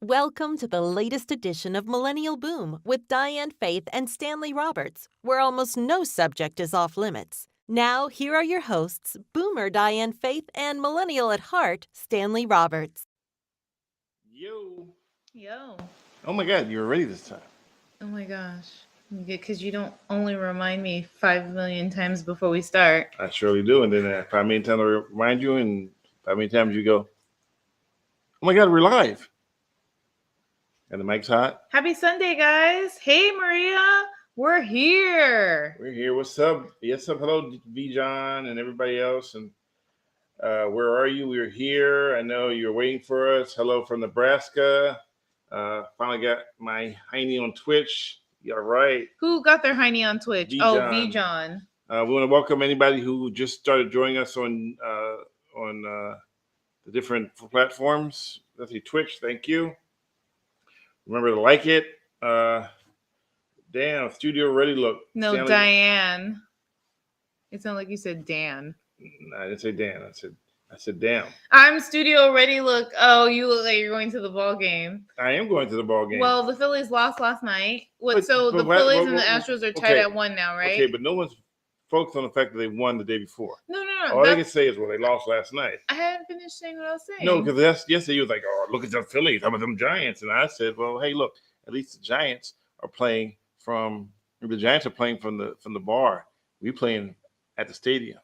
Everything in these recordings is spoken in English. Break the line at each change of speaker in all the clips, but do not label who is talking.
Welcome to the latest edition of Millennial Boom with Diane Faith and Stanley Roberts, where almost no subject is off limits. Now, here are your hosts, Boomer Diane Faith and Millennial at Heart, Stanley Roberts.
Yo.
Yo.
Oh my God, you were ready this time.
Oh my gosh. Because you don't only remind me 5 million times before we start.
I surely do. And then 5 million times I remind you, and 5 million times you go, oh my God, we're live. And the mic's hot.
Happy Sunday, guys. Hey, Maria. We're here.
We're here. What's up? Yes, up. Hello, V. John and everybody else. And where are you? We're here. I know you're waiting for us. Hello from Nebraska. Finally got my hiney on Twitch. You're right.
Who got their hiney on Twitch?
V-John.
V-John.
We want to welcome anybody who just started joining us on the different platforms. Let's see, Twitch. Thank you. Remember to like it. Dan, studio ready. Look.
No,
Stanley.
Diane. It sounded like you said Dan.
I didn't say Dan. I said damn.
I'm studio ready. Look. Oh, you look like you're going to the ball game.
I am going to the ball game.
Well, the Phillies lost last night. The Phillies and the Astros are tied at 1 now, right?
Okay, but no one's focused on the fact that they won the day before.
No.
All they can say is, well, they lost last night.
I hadn't finished saying what I was saying.
No, because yesterday you was like, oh, look at the Phillies. How about them Giants? And I said, well, hey, look, at least the Giants are playing from the bar. We playing at the stadium.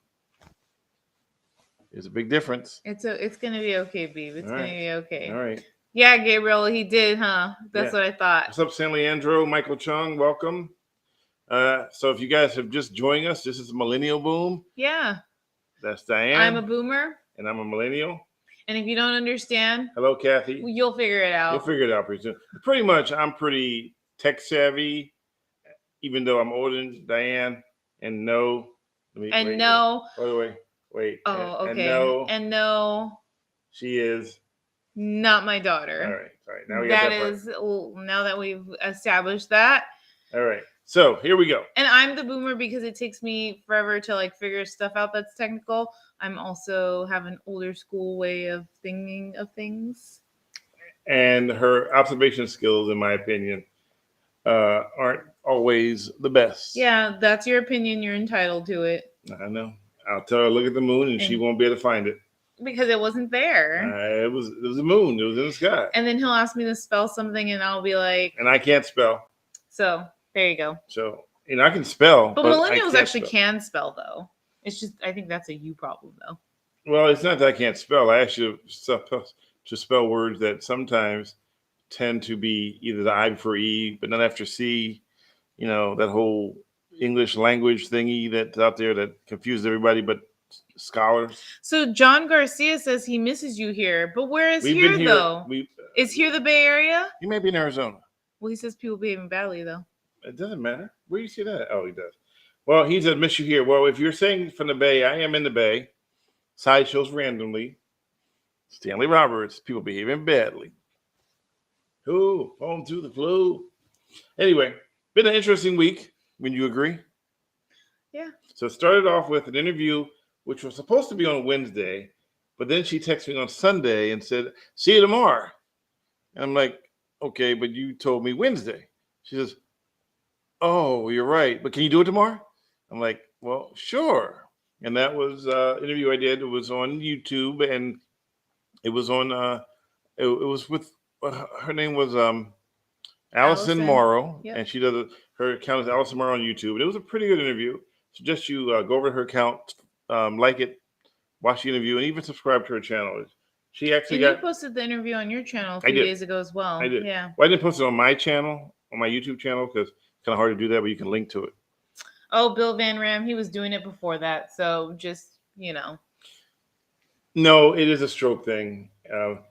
There's a big difference.
It's gonna be okay, Beeb. It's gonna be okay.
All right.
Yeah, Gabriel, he did, huh? That's what I thought.
What's up, San Leandro? Michael Chung, welcome. So if you guys have just joined us, this is Millennial Boom.
Yeah.
That's Diane.
I'm a boomer.
And I'm a millennial.
And if you don't understand,
hello, Kathy.
You'll figure it out.
You'll figure it out pretty soon. Pretty much, I'm pretty tech savvy, even though I'm older than Diane. And no.
Wait.
By the way, wait.
Oh, okay. And no.
She is.
Not my daughter.
All right. Now we got that
part. Now that we've established that.
All right. So here we go.
And I'm the boomer because it takes me forever to figure stuff out that's technical. I'm also have an older school way of thinking of things.
And her observation skills, in my opinion, aren't always the best.
Yeah, that's your opinion. You're entitled to it.
I know. I'll tell her look at the moon, and she won't be able to find it
because it wasn't there.
It was a moon. It was in the sky.
And then he'll ask me to spell something, and I'll be like,
and I can't spell.
So there you go.
So I can spell,
but millennials actually can spell though. It's just I think that's a you problem though.
Well, it's not that I can't spell. I actually to spell words that sometimes tend to be either the I before E, but not after C. That whole English language thingy that's out there that confuses everybody but scholars.
So John Garcia says he misses you here, but where is here though? Is here the Bay Area?
He may be in Arizona.
Well, he says people behaving badly though.
It doesn't matter. Where do you see that? Oh, he does. Well, he said miss you here. Well, if you're saying from the Bay, I am in the Bay. Sideshows randomly. Stanley Roberts, people behaving badly. Ooh, home to the flu. Anyway, been an interesting week. Wouldn't you agree?
Yeah.
So it started off with an interview, which was supposed to be on Wednesday, but then she texted me on Sunday and said, see you tomorrow. And I'm like, okay, but you told me Wednesday. She says, oh, you're right. But can you do it tomorrow? I'm like, well, sure. And that was an interview I did. It was on YouTube, and it was on, it was with, her name was Allison Morrow, yep. And she does her account is Allison Morrow on YouTube. And it was a pretty good interview. Suggest you go over to her account, like it, watch the interview, and even subscribe to her channel. She actually
you posted the interview on your channel a few days ago as well.
I did.
Yeah.
Well, I didn't post it on my channel, on my YouTube channel, because it's kind of hard to do that, but you can link to it.
Oh, Bill Van Ram, he was doing it before that. So just,
No, it is a stroke thing.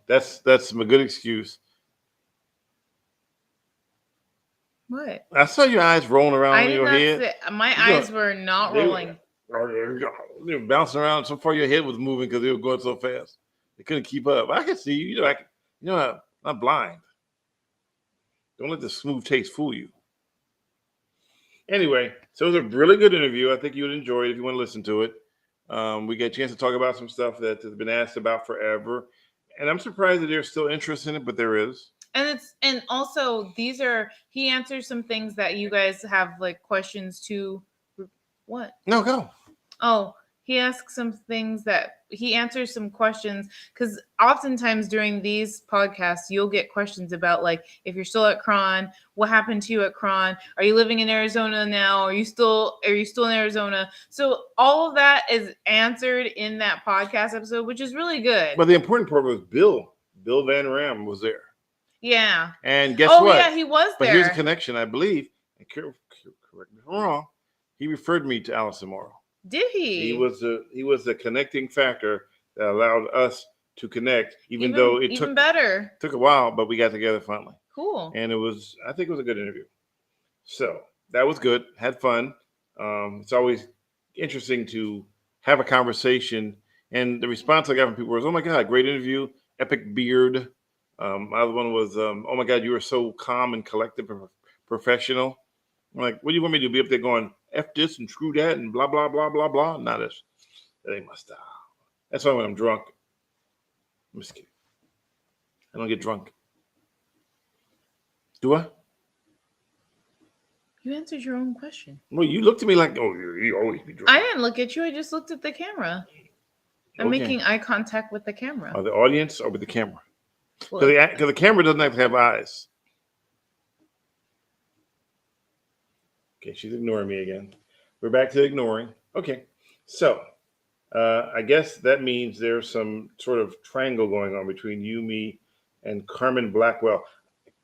That's a good excuse.
What?
I saw your eyes rolling around in your head.
My eyes were not rolling.
They were bouncing around so far your head was moving because they were going so fast. They couldn't keep up. I could see you. I'm not blind. Don't let the smooth taste fool you. Anyway, so it was a really good interview. I think you would enjoy it if you want to listen to it. We got a chance to talk about some stuff that has been asked about forever. And I'm surprised that there's still interest in it, but there is.
And also he answers some things that you guys have like questions to. What?
No, go.
Oh, he asks some things that he answers some questions, because oftentimes during these podcasts you'll get questions about like if you're still at Cron, what happened to you at Cron, are you living in Arizona now, are you still in Arizona? So all of that is answered in that podcast episode, which is really good.
But the important part was Bill Van Ram was there.
Yeah.
And guess what?
Oh yeah, he was there.
But here's a connection, I believe. Correct me if I'm wrong. He referred me to Allison Morrow.
Did he?
He was the connecting factor that allowed us to connect, even though it took a while, but we got together finally.
Cool.
And I think it was a good interview. So that was good. Had fun. It's always interesting to have a conversation. And the response I got from people was, "Oh my God, great interview, epic beard." My other one was, "Oh my God, you were so calm and collected, professional." I'm like, what do you want me to do? Be up there going F this and screw that and blah, blah, blah, blah, blah? Not this. That ain't my style. That's why when I'm drunk, I'm just kidding. I don't get drunk. Do I?
You answered your own question.
Well, you looked at me like, oh, you always be drunk.
I didn't look at you. I just looked at the camera. I'm making eye contact with the camera.
Or the audience or with the camera? Because the camera doesn't have to have eyes. Okay, she's ignoring me again. We're back to ignoring. Okay, so I guess that means there's some sort of triangle going on between you, me, and Carmen Blackwell.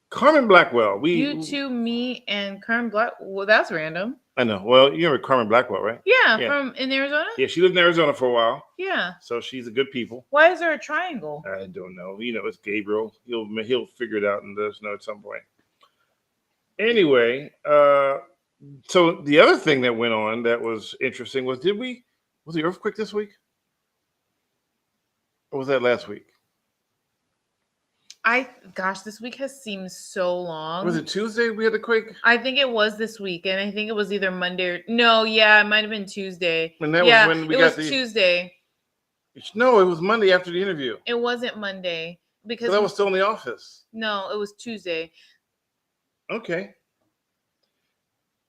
Carmen Blackwell.
You two, me, and Carmen Blackwell. Well, that's random.
I know. Well, you remember Carmen Blackwell, right?
Yeah, from in Arizona?
Yeah, she lived in Arizona for a while.
Yeah.
So she's a good people.
Why is there a triangle?
I don't know. It's Gabriel. He'll figure it out and let us know at some point. Anyway, so the other thing that went on that was interesting was was the earthquake this week? Or was that last week?
This week has seemed so long.
Was it Tuesday we had the quake?
I think it was this week, and I think it was either Monday or it might have been Tuesday.
And that was when we got
Tuesday.
No, it was Monday after the interview.
It wasn't Monday because
I was still in the office.
No, it was Tuesday.
Okay.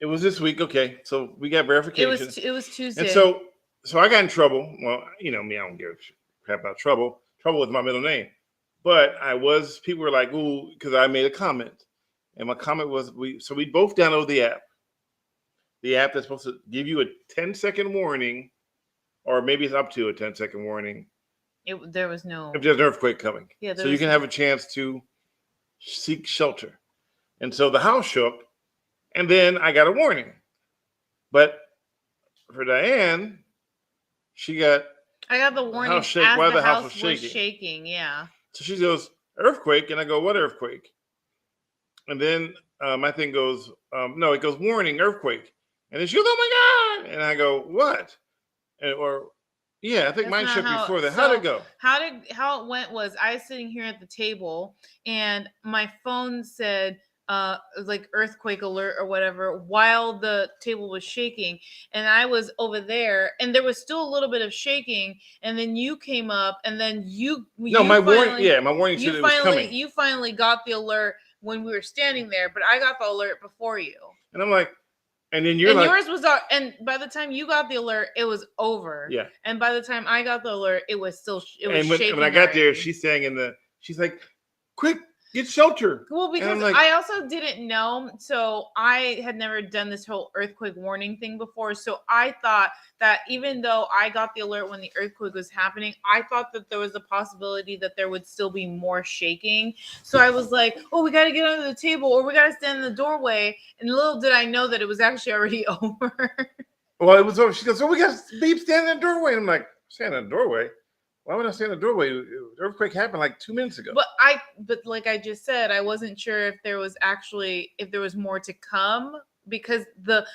It was this week. Okay, so we got verification.
It was Tuesday.
And so I got in trouble. Well, you know me, I don't give a crap about trouble. Trouble with my middle name. But people were like, ooh, because I made a comment. And my comment was, we both downloaded the app. The app that's supposed to give you a 10-second warning, or maybe it's up to a 10-second warning.
There was no.
If there's an earthquake coming.
Yeah,
so you can have a chance to seek shelter. And so the house shook, and then I got a warning. But for Diane,
I got the warning as the house was shaking. Yeah.
So she goes, earthquake. And I go, what earthquake? And then my thing goes, no, it goes, warning, earthquake. And then she goes, oh my God. And I go, what? I think mine shook before that. How'd it go?
How it went was I was sitting here at the table and my phone said, like earthquake alert or whatever while the table was shaking, and I was over there and there was still a little bit of shaking, and then you came up and then my warning said it was coming. You finally got the alert when we were standing there, but I got the alert before you.
And I'm like, and then
yours was and by the time you got the alert, it was over.
Yeah.
And by the time I got the alert, it was shaking.
When I got there, she's saying she's like, quick, get shelter.
Well, because I also didn't know. So I had never done this whole earthquake warning thing before. So I thought that even though I got the alert when the earthquake was happening, I thought that there was a possibility that there would still be more shaking. So I was like, oh, we got to get under the table or we got to stand in the doorway. And little did I know that it was actually already over.
Well, it was over. She goes, we got to be standing in the doorway. And I'm like, stand in the doorway? Why would I stand in the doorway? The earthquake happened like 2 minutes ago.
But like I just said, I wasn't sure if there was more to come because the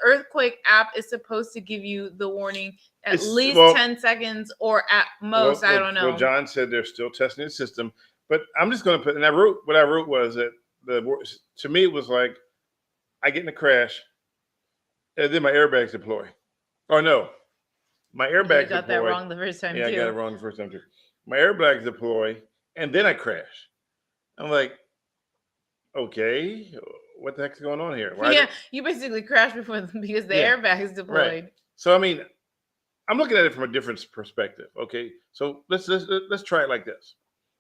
earthquake app is supposed to give you the warning at least 10 seconds or at most, I don't know.
Well, John said they're still testing the system, but I'm just going to put, and I wrote was that to me, it was like I get in a crash and then my airbags deploy. Or no. My airbags
got
deploy.
That wrong the first time,
too.
I
got it wrong the first time, too. My airbags deploy, and then I crash. I'm like, Okay, what the heck's going on here?
Yeah, you basically crashed before them because the airbag is deployed.
Right. So I mean, I'm looking at it from a different perspective. Okay, so let's try it like this,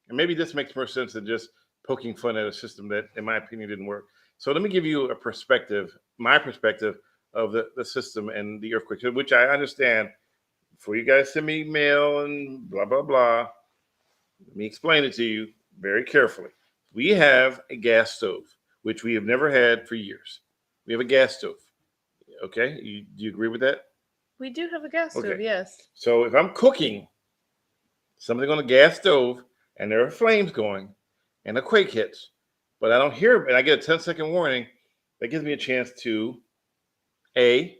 and maybe this makes more sense than just poking fun at a system that, in my opinion, didn't work. So let me give you a perspective, my perspective of the system and the earthquake, which I understand. Before you guys send me email and blah blah blah, let me explain it to you very carefully. We have a gas stove, which we have never had for years. We have a gas stove. Okay, do you agree with that?
We do have a gas stove,
Okay.
yes.
So if I'm cooking something on a gas stove and there are flames going and a quake hits, but I don't hear it and I get a 10-second warning, that gives me a chance to A,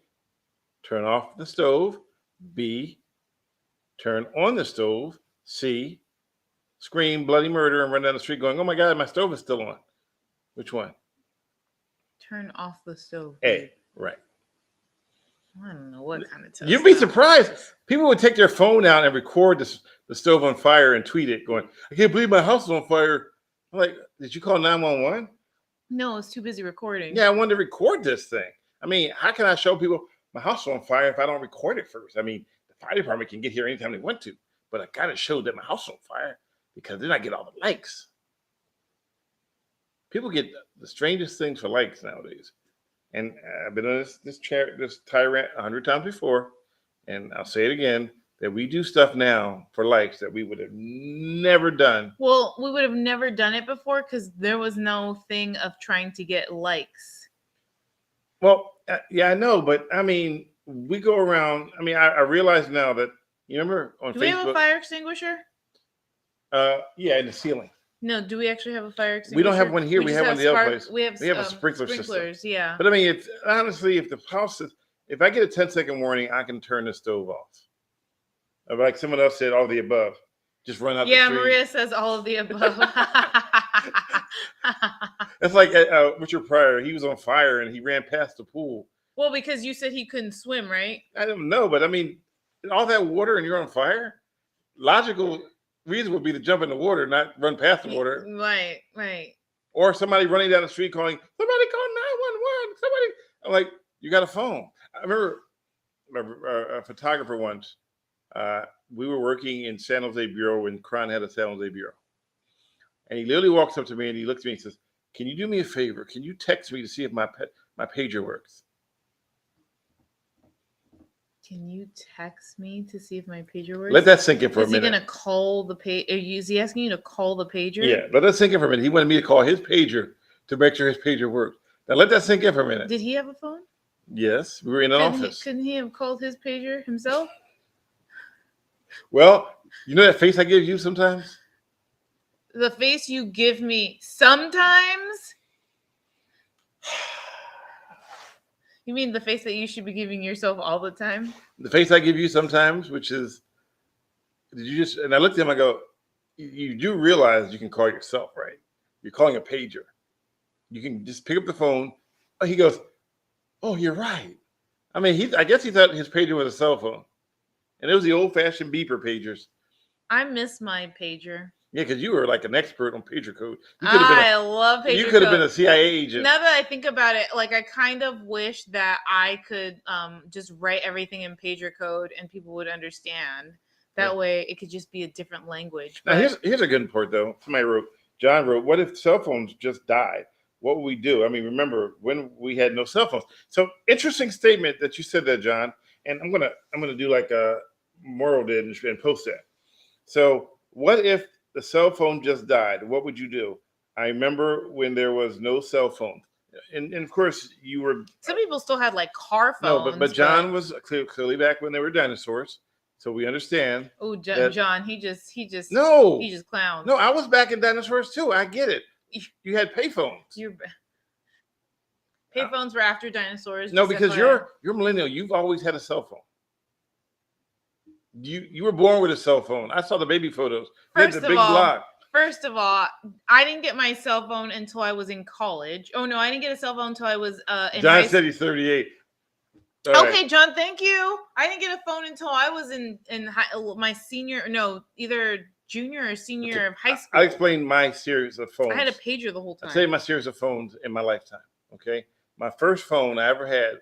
turn off the stove, B, turn on the stove, C, scream bloody murder and run down the street going, oh my God, my stove is still on. Which one?
Turn off the stove.
A, right.
I don't know what kind of test.
You'd be surprised. People would take their phone out and record the stove on fire and tweet it going, I can't believe my house is on fire. I'm like, did you call 911?
No, it's too busy recording.
Yeah, I wanted to record this thing. I mean, how can I show people my house is on fire if I don't record it first? I mean, the fire department can get here anytime they want to, but I got to show that my house is on fire because then I get all the likes. People get the strangest things for likes nowadays. And I've been on this tyrant 100 times before, and I'll say it again, that we do stuff now for likes that we would have never done.
Well, we would have never done it before because there was no thing of trying to get likes.
Well, yeah, I know, but I mean, we go around. I mean, I realize now that, you remember on Facebook.
Do we have a fire extinguisher?
Yeah, in the ceiling.
No, do we actually have a fire extinguisher?
We don't have one here. We have one in the other place.
We have
a sprinkler system.
Yeah.
But I mean, it's honestly, if the house is, if I get a 10-second warning, I can turn the stove off. Like someone else said, all the above. Just run out the street.
Yeah, Maria says all of the above.
That's like Richard Pryor. He was on fire and he ran past the pool.
Well, because you said he couldn't swim, right?
I don't know, but I mean, all that water and you're on fire? Logical reason would be to jump in the water, not run past the water.
Right.
Or somebody running down the street calling, somebody call 911. Somebody. I'm like, you got a phone. I remember a photographer once. We were working in San Jose Bureau when Cron had a San Jose Bureau. And he literally walks up to me and he looks at me and says, can you do me a favor? Can you text me to see if my pager works?
Can you text me to see if my pager works?
Let that sink in for a minute.
Is he going to call the pager? Is he asking you to call the pager?
Yeah, let that sink in for a minute. He wanted me to call his pager to make sure his pager worked. Now let that sink in for a minute.
Did he have a phone?
Yes, we were in an office.
Couldn't he have called his pager himself?
Well, you know that face I give you sometimes?
The face you give me sometimes? You mean the face that you should be giving yourself all the time?
The face I give you sometimes, which is, did you just, and I looked at him, I go, you do realize you can call yourself, right? You're calling a pager. You can just pick up the phone. Oh, he goes, oh, you're right. I mean, I guess he thought his pager was a cell phone. And it was the old-fashioned beeper pagers.
I miss my pager.
Yeah, because you were like an expert on pager code.
I love pager code.
You could have been a CIA agent.
Now that I think about it, like I kind of wish that I could just write everything in pager code and people would understand. That way it could just be a different language.
Now, here's a good part, though. John wrote, what if cell phones just died? What would we do? I mean, remember when we had no cell phones. So interesting statement that you said that, John. And I'm gonna do like Morrow did and post that. So what if the cell phone just died? What would you do? I remember when there was no cell phone, and of course you were.
Some people still had like car phones.
No, but John was clearly back when they were dinosaurs, so we understand.
Oh, John, he just
no,
he just clowns.
No, I was back in dinosaurs too. I get it. You had payphones.
Payphones were after dinosaurs.
No, because you're millennial. You've always had a cell phone. You were born with a cell phone. I saw the baby photos.
First of all, I didn't get my cell phone until I was in college. Oh no, I didn't get a cell phone until I was in
John said he's 38.
All right, John, thank you. I didn't get a phone until I was in either junior or senior of high school.
I'll explain my series of phones.
I had a pager the whole time.
I'll tell you my series of phones in my lifetime. Okay, my first phone I ever had.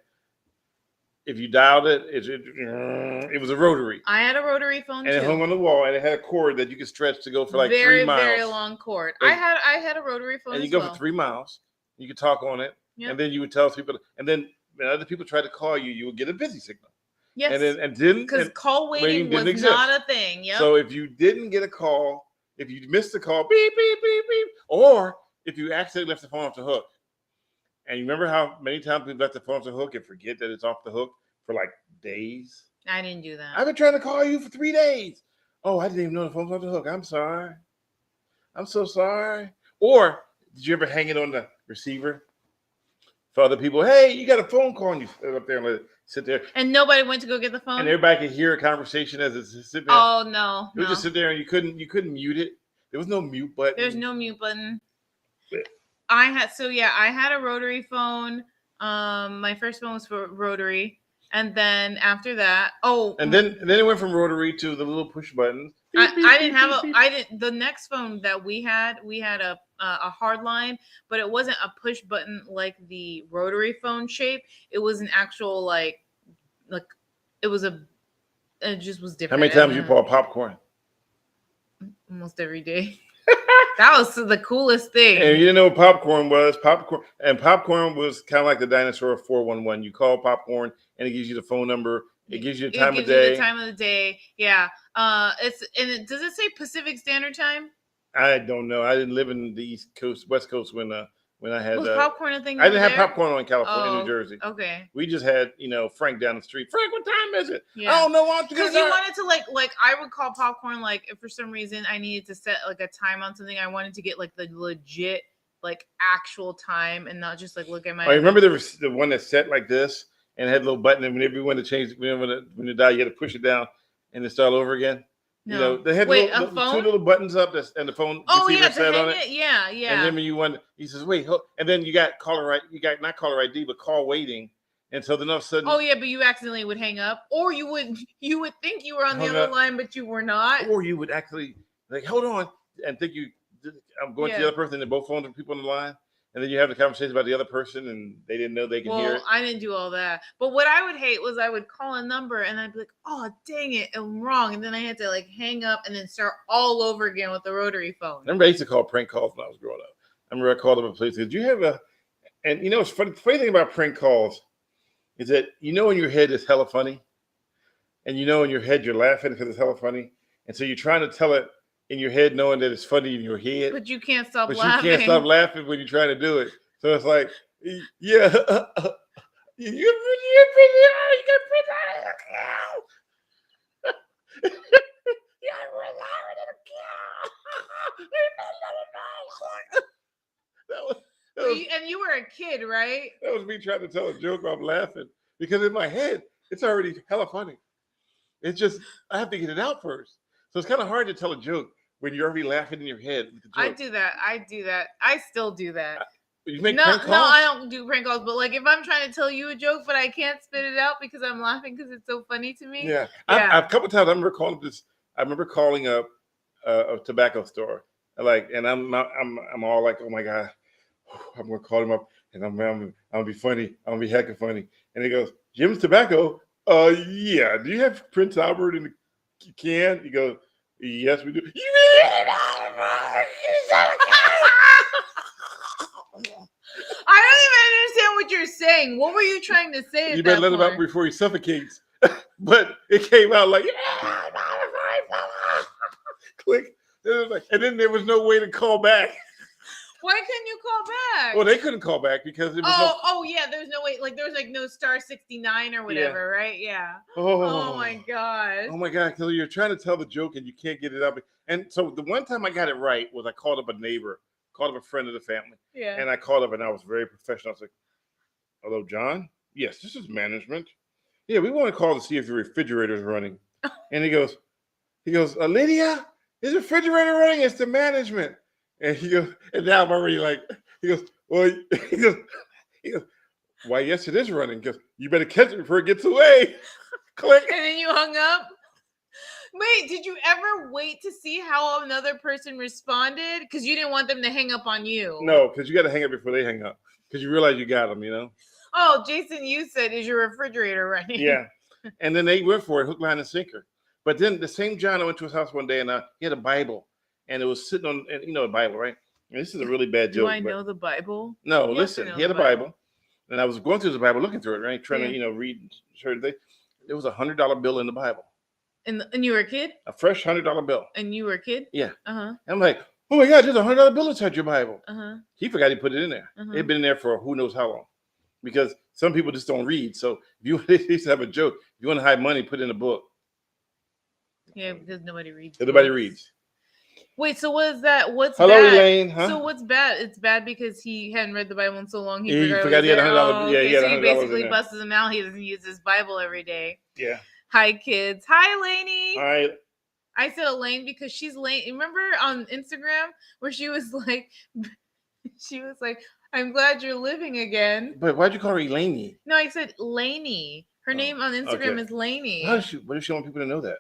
If you dialed it, it was a rotary.
I had a rotary phone
and
too.
it hung on the wall, and it had a cord that you could stretch to go for like
very,
3 miles.
Very long cord. I had a rotary phone.
And you go for 3 miles. You could talk on it, and then you would tell people. And then when other people tried to call you, you would get a busy signal.
Yes.
And didn't
because call waiting was
exist.
not a thing. Yep.
So if you didn't get a call, if you missed the call, beep beep beep beep, or if you accidentally left the phone off the hook. And you remember how many times we've left the phone off the hook and forget that it's off the hook for like days?
I didn't do that.
I've been trying to call you for 3 days. Oh, I didn't even know the phone's off the hook. I'm sorry. I'm so sorry. Or did you ever hang it on the receiver for other people? Hey, you got a phone call, and you sit up there and let it sit there.
And nobody went to go get the phone?
And everybody could hear a conversation as it sit there.
Oh, no.
You would just sit there and you couldn't mute it. There was no mute button.
There's no mute button.
Yeah.
I had a rotary phone. My first phone was for rotary. And then after that, and
then it went from rotary to the little push buttons.
The next phone that we had a hard line, but it wasn't a push button like the rotary phone shape. It was an actual it just was different.
How many times you bought popcorn?
Almost every day. That was the coolest thing.
And you didn't know what popcorn was. Popcorn was kind of like the dinosaur of 411. You call popcorn and it gives you the phone number. It gives you the time of day.
You the time of the day. Yeah. Does it say Pacific Standard Time?
I don't know. I didn't live in the East Coast, West Coast when I had
was popcorn a thing.
I didn't have popcorn in California, New Jersey.
Okay.
We just had, Frank down the street. Frank, what time is it?
Yeah.
I don't know.
Because you wanted to like I would call popcorn if for some reason I needed to set like a time on something. I wanted to get like the legit actual time and not just look at my.
I remember there was the one that set like this and had a little button, and whenever you wanted to change, when you dial, you had to push it down and then start over again.
No.
They had two little buttons up and the phone receiver set on it.
Yeah.
And then when you want, he says, wait, and then you got not caller ID, but call waiting. And so then all of a sudden.
Oh yeah, but you accidentally would hang up, or you would think you were on the other line, but you were not.
Or you would actually hold on and think I'm going to the other person, and both phones are people on the line. And then you have the conversation about the other person, and they didn't know they can hear it.
I didn't do all that. But what I would hate was I would call a number, and I'd be like, oh, dang it, I'm wrong. And then I had to hang up and then start all over again with the rotary phone.
I remember I used to call prank calls when I was growing up. I remember I called up a place. Did you have and it's funny. The funny thing about prank calls is that in your head it's hella funny. And in your head you're laughing because it's hella funny. And so you're trying to tell it in your head, knowing that it's funny in your head,
but you can't stop laughing.
You can't stop laughing when you're trying to do it. So it's like, yeah, you're
and you were a kid, right?
That was me trying to tell a joke. I'm laughing because in my head it's already hella funny. It's just I have to get it out first. So it's kind of hard to tell a joke when you're already laughing in your head.
I do that. I still do that.
You make prank calls?
No, I don't do prank calls. But if I'm trying to tell you a joke, but I can't spit it out because I'm laughing because it's so funny to me.
Yeah. A couple of times I remember calling up a tobacco store, and I'm all like, oh my god, I'm gonna call him up, and I'm gonna be funny. I'm gonna be hecka funny. And he goes, Jim's Tobacco. Yeah. Do you have Prince Albert in the can? He goes, yes, we do.
I don't even understand what you're saying. What were you trying to say?
You better let him out before he suffocates. But it came out like click, and then there was no way to call back.
Why couldn't you call back?
Well, they couldn't call back because it was
there's no way. There was no star 69 or whatever, right? Yeah.
Oh
my god.
Oh my god. So you're trying to tell the joke and you can't get it up. And so the one time I got it right was I called up a neighbor, called up a friend of the family.
Yeah.
And I called up and I was very professional. I was like, hello, John? Yes, this is management. Yeah, we want to call to see if your refrigerator is running. And he goes, Lydia, is the refrigerator running? It's the management. And he goes, and now I'm already he goes, why, yes, it is running. Because you better catch it before it gets away. Click.
And then you hung up. Wait, did you ever wait to see how another person responded? Because you didn't want them to hang up on you.
No, because you got to hang up before they hang up. Because you realize you got them, you know?
Oh, Jason, you said, is your refrigerator running?
Yeah. And then they went for it, hook, line, and sinker. But then the same John, I went to his house one day, and he had a Bible. And it was sitting on, and you know, the Bible, right? And this is a really bad joke.
Do I know the Bible?
No, listen, he had a Bible. And I was going through the Bible, looking through it, right? Trying to, you know, read certain things. There was $100 bill in the Bible.
And you were a kid?
A fresh $100 bill.
And you were a kid?
Yeah.
Uh-huh.
I'm like, oh my God, there's a $100 bill inside your Bible.
Uh-huh.
He forgot he put it in there.
Uh-huh.
It had been in there for who knows how long. Because some people just don't read. So if you used to have a joke, if you want to hide money, put it in a book.
Yeah, because nobody reads.
Nobody reads.
Wait, so what is that? What's
Hello,
bad?
Elaine. Huh?
So what's bad? It's bad because he hadn't read the Bible in so long. He
forgot he had $100.
Oh,
yeah, he had
so
$100
he basically
in there.
busts him out. He doesn't use his Bible every day.
Yeah.
Hi, kids. Hi, Lainey.
All right.
I said Elaine because she's Lane. Remember on Instagram where she was like, I'm glad you're living again.
But why'd you call her Elaine?
No, I said Lainey. Her name on Instagram is Lainey.
What does she want people to know that?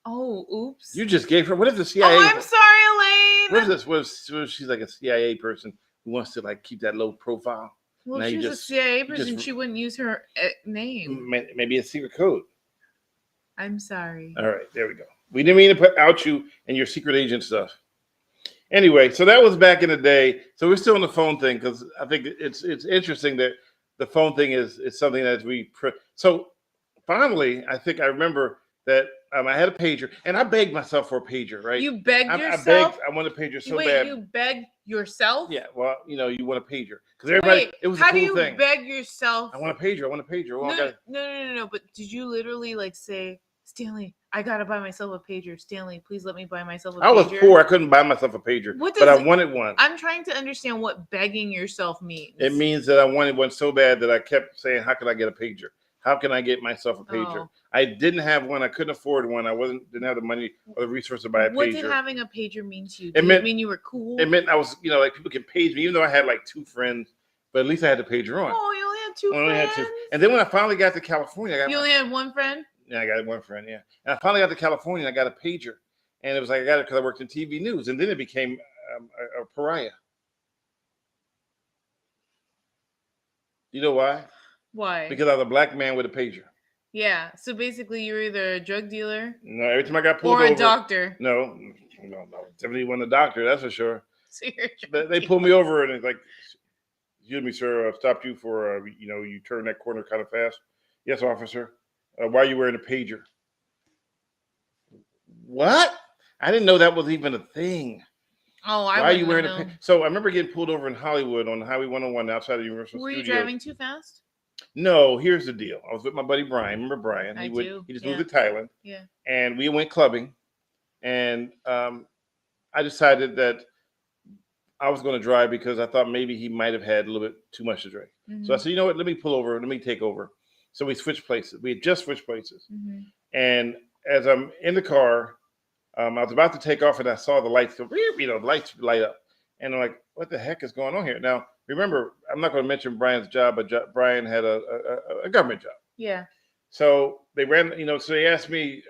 Oh, oops.
You just gave her. What if the CIA?
Oh, I'm sorry, Elaine.
What if this? What if she's like a CIA person who wants to like keep that low profile?
Well, if she was a CIA person, she wouldn't use her name.
Maybe a secret code.
I'm sorry.
All right, there we go. We didn't mean to put out you and your secret agent stuff. Anyway, so that was back in the day. So we're still on the phone thing because I think it's interesting that the phone thing is something that so finally, I think I remember that I had a pager and I begged myself for a pager, right?
You begged yourself?
I wanted a pager so bad.
You begged yourself?
Yeah, well, you know, you want a pager because everybody. It was a cool thing.
How do you beg yourself?
I want a pager. Well,
no. But did you literally like say, Stanley, I gotta buy myself a pager. Stanley, please let me buy myself a pager.
I was poor. I couldn't buy myself a pager, but I wanted one.
I'm trying to understand what begging yourself means.
It means that I wanted one so bad that I kept saying, how can I get a pager? How can I get myself a pager?
Oh.
I didn't have one. I couldn't afford one. I didn't have the money or the resource to buy a pager.
What did having a pager mean to you? Did it mean you were cool?
It meant I was, you know, like people can page me, even though I had like 2 friends, but at least I had the pager on.
Oh, you only had 2 friends?
I only had 2. And then when I finally got to California,
you only had 1 friend?
Yeah, I got 1 friend, yeah. And I finally got to California and I got a pager. And it was like I got it because I worked in TV news. And then it became a pariah. You know why?
Why?
Because I was a black man with a pager.
Yeah. So basically, you're either a drug dealer.
No, every time I got pulled over.
Or a doctor.
No. Definitely wasn't a doctor, that's for sure.
So you're
they pulled me over and it's like, excuse me, sir, I stopped you for, you turned that corner kind of fast. Yes, officer. Why are you wearing a pager? What? I didn't know that was even a thing.
Oh,
why are you wearing a pager? So I remember getting pulled over in Hollywood on Highway 101 outside of Universal
Were
Studios.
you driving too fast?
No, here's the deal. I was with my buddy Brian. Remember Brian? He just moved to Thailand.
Yeah. And
we went clubbing. And I decided that I was going to drive because I thought maybe he might have had a little bit too much to drink. Mm-hmm. So I said, you know what? Let me pull over. Let me take over. So we switched places. We had just switched places. Mm-hmm. And as I'm in the car, I was about to take off and I saw the lights go, the lights light up. And I'm like, what the heck is going on here? Now, remember, I'm not going to mention Brian's job, but Brian had a government job.
Yeah.
So they ran, so they asked me,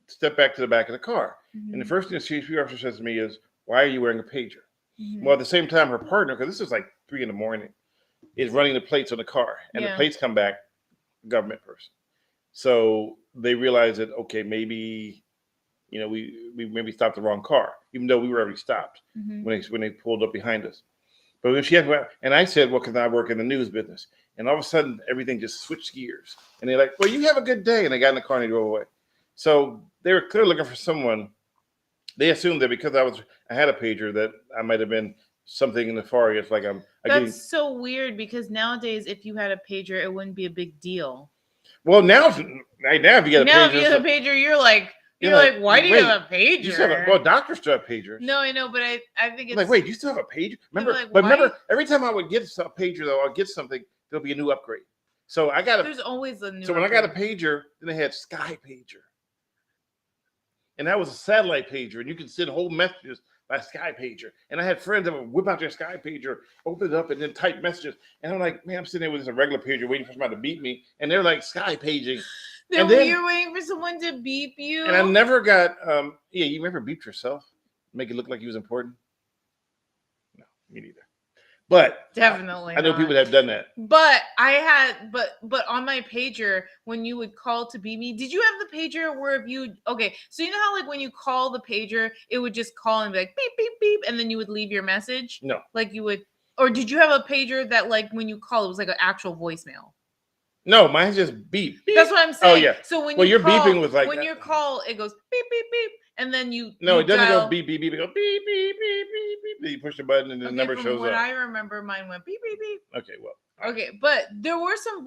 step back to the back of the car. Mm-hmm. And the first thing the CHP officer says to me is, why are you wearing a pager? Mm-hmm. Well, at the same time, her partner, because this is like 3 a.m, is running the plates on the car. And the plates come back, government person. So they realized that, okay, maybe, we maybe stopped the wrong car, even though we were already stopped when they pulled up behind us. But when she had, and I said, well, because I work in the news business. And all of a sudden, everything just switched gears. And they're like, well, you have a good day. And they got in the car and they drove away. So they were clearly looking for someone. They assumed that because I had a pager that I might have been something nefarious. Like
That's so weird because nowadays, if you had a pager, it wouldn't be a big deal.
Well, right now, if you got a pager.
If you have a pager, you're like, why do you have a pager?
Doctors still have pagers.
No, I know, but I think it's
like, wait, you still have a pager? Remember, every time I would get a pager, though, I'd get something, there'll be a new upgrade. So I got
There's always a new.
So when I got a pager, then they had Sky Pager, and that was a satellite pager, and you could send whole messages by Sky Pager. And I had friends that would whip out their Sky Pager, open it up, and then type messages. And I'm like, man, I'm sitting there with a regular pager waiting for somebody to beat me, and they're like Sky paging. And then
you're waiting for someone to beep you.
and I never got you ever beeped yourself? Make it look like you was important? No, me neither. But
Definitely
I know
not.
people that have done that.
But I had but on my pager, when you would call to beep me, did you have the pager where if you so you know how like when you call the pager, it would just call and be like beep beep beep, and then you would leave your message?
No.
Like you would, or did you have a pager that like when you call it was like an actual voicemail?
No, mine's just beep. Beep.
That's what I'm saying.
Oh yeah.
So when
Well,
you
your
call,
beeping was like
when
that.
you call, it goes beep beep beep, and then you
No,
you
it doesn't
dial.
go beep beep beep. It goes beep beep beep beep beep. Then you push the button and the number
from
shows
what
up.
I remember, mine went beep beep beep.
Okay, well.
Okay, but there were some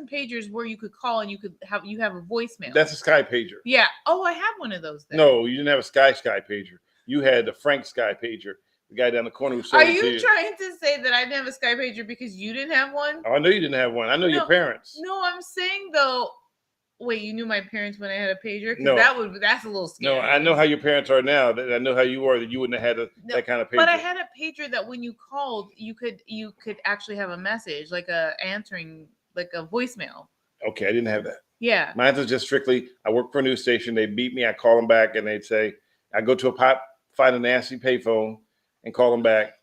pagers where you could call and you have a voicemail.
That's a Sky pager.
Yeah. Oh, I have one of those then.
No, you didn't have a Sky pager. You had the Frank Sky pager, the guy down the corner who sold
Are
it to
you trying to say that I didn't have a Sky pager because you didn't have one?
Oh, I know you didn't have one. I know your parents.
No, I'm saying though. Wait, you knew my parents when I had a pager?
No,
that's a little scary.
No, I know how your parents are now. I know how you were. That you wouldn't have had that kind of pager.
But I had a pager that when you called, you could actually have a message, like a answering, like a voicemail.
Okay, I didn't have that.
Yeah,
mine was just strictly. I work for a news station. They beat me. I call them back, and they'd say, "I go to a find a nasty payphone, and call them back."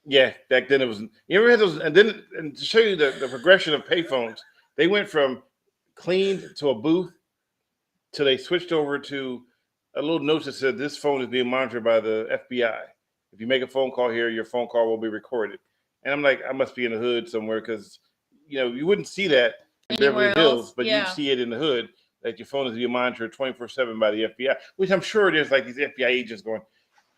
Yeah, back then it was. You ever had those? And to show you the progression of payphones, they went from cleaned to a booth till they switched over to a little note that said this phone is being monitored by the FBI. If you make a phone call here, your phone call will be recorded. And I'm like, I must be in the hood somewhere because you wouldn't see that in Beverly Hills, but you'd see it in the hood that your phone is being monitored 24/7 by the FBI, which I'm sure there's like these FBI agents going,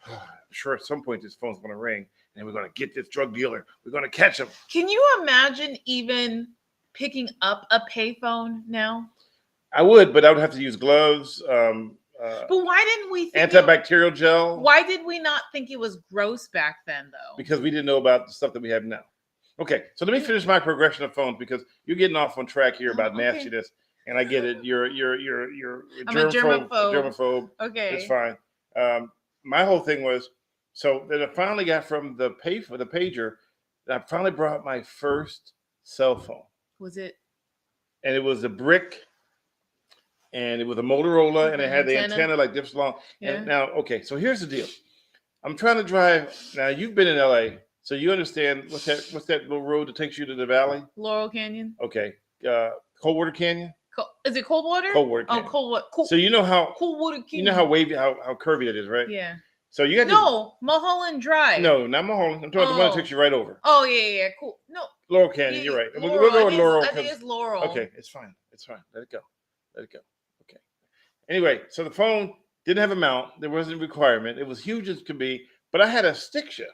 I'm sure at some point this phone's going to ring and we're going to get this drug dealer. We're going to catch him.
Can you imagine even picking up a payphone now?
I would, but I would have to use gloves.
But why didn't we think
antibacterial gel?
Why did we not think it was gross back then, though?
Because we didn't know about the stuff that we have now. Okay, so let me finish my progression of phones because you're getting off on track here about nastiness, and I get it. You're
I'm a germaphobe.
Germaphobe.
Okay,
it's fine. My whole thing was so that I finally got from the pager. I finally brought my first cell phone.
Was it?
And it was a brick, and it was a Motorola, and it had the antenna like this long. Yeah. And now, okay, so here's the deal. I'm trying to drive. Now you've been in LA, so you understand what's that little road that takes you to the valley?
Laurel Canyon.
Okay, Coldwater Canyon.
Is it Coldwater?
Coldwater Canyon.
Oh, Coldwater.
So you know how
Coldwater Canyon.
You know how wavy, how curvy that is, right?
Yeah.
So you got
Mulholland Drive.
No, not Mulholland. I'm talking about the one that takes you right over.
Oh yeah, cool. No.
Laurel Canyon. You're right.
Laurel,
we'll go with Laurel.
I think it's Laurel.
Okay, it's fine. It's fine. Let it go. Okay. Anyway, so the phone didn't have a mount. There wasn't a requirement. It was huge as could be, but I had a stick shift.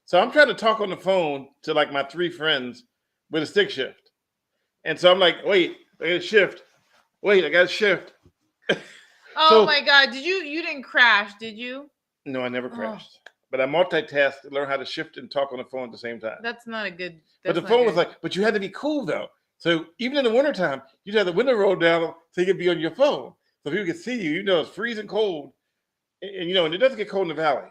So I'm trying to talk on the phone to like my 3 friends with a stick shift. And so I'm like, wait, I got to shift. Wait, I got to shift.
Oh my God. You didn't crash, did you?
No, I never crashed. But I multitasked to learn how to shift and talk on the phone at the same time.
That's not a good.
But the phone was like, but you had to be cool though. So even in the wintertime, you'd have the window rolled down so you could be on your phone. So people could see you. It's freezing cold. And and it doesn't get cold in the valley.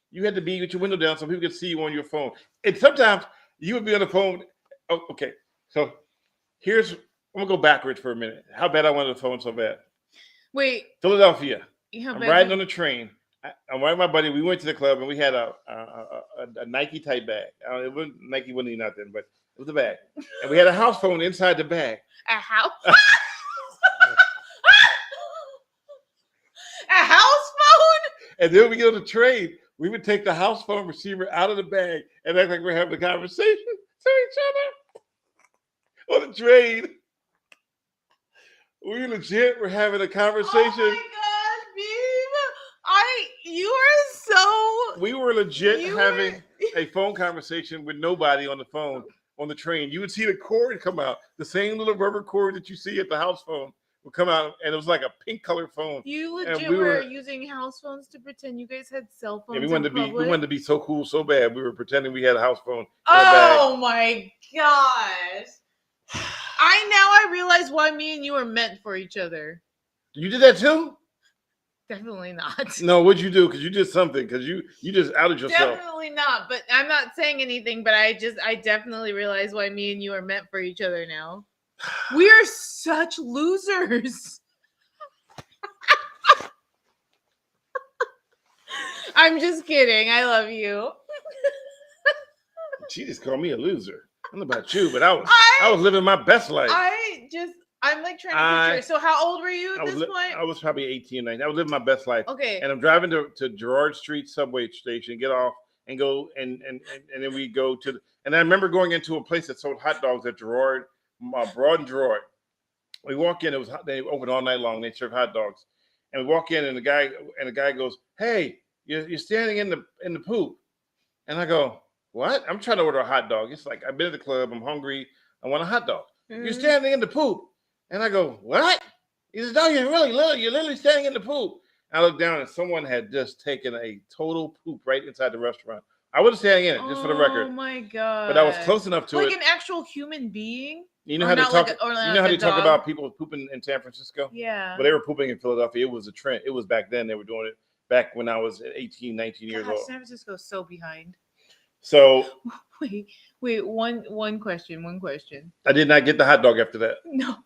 You had to be with your window down so people could see you on your phone. And sometimes you would be on the phone. Oh, okay. So I'm gonna go backwards for a minute. How bad I wanted the phone so bad.
Wait.
Philadelphia. I'm riding on the train. I'm riding with my buddy. We went to the club and we had a Nike type bag. Nike wasn't even out then, but it was a bag. And we had a house phone inside the bag.
A house? A house phone?
And then we get on the train. We would take the house phone receiver out of the bag and act like we're having a conversation to each other on the train. We legit were having a conversation. Oh
my God, babe.
We were legit having a phone conversation with nobody on the phone on the train. You would see the cord come out. The same little rubber cord that you see at the house phone would come out, and it was like a pink colored phone.
You legit were using house phones to pretend you guys had cell phones.
Yeah, we wanted to be so cool so bad. We were pretending we had a house phone.
Oh my gosh. I realize why me and you are meant for each other.
You did that too?
Definitely not.
No, what'd you do? Because you did something. Because you just outed yourself.
Definitely not. But I'm not saying anything. But I definitely realize why me and you are meant for each other now. We are such losers. I'm just kidding. I love you.
She just called me a loser. I don't know about you, but I was living my best life.
I'm like trying to picture. So how old were you at this point?
I was probably 18 or 19. I was living my best life.
Okay.
And I'm driving to Gerard Street subway station, get off and go and then we go to and I remember going into a place that sold hot dogs at Gerard, Broad and Gerard. We walk in, they open all night long, they serve hot dogs. And we walk in and the guy goes, "Hey, you're standing in the poop." And I go, "What? I'm trying to order a hot dog." It's like, I've been at the club, I'm hungry, I want a hot dog. Mm-hmm. You're standing in the poop. And I go, "What?" He says, "No, you're literally standing in the poop." I look down and someone had just taken a total poop right inside the restaurant. I wasn't standing in it, just for the record.
Oh my God.
But I was close enough to
like an actual human being?
You know how they talk how they talk about people pooping in San Francisco?
Yeah.
Well, they were pooping in Philadelphia. It was a trend. It was back then. They were doing it back when I was 18, 19 years old.
San Francisco's so behind.
So
wait, one question.
I did not get the hot dog after that.
No,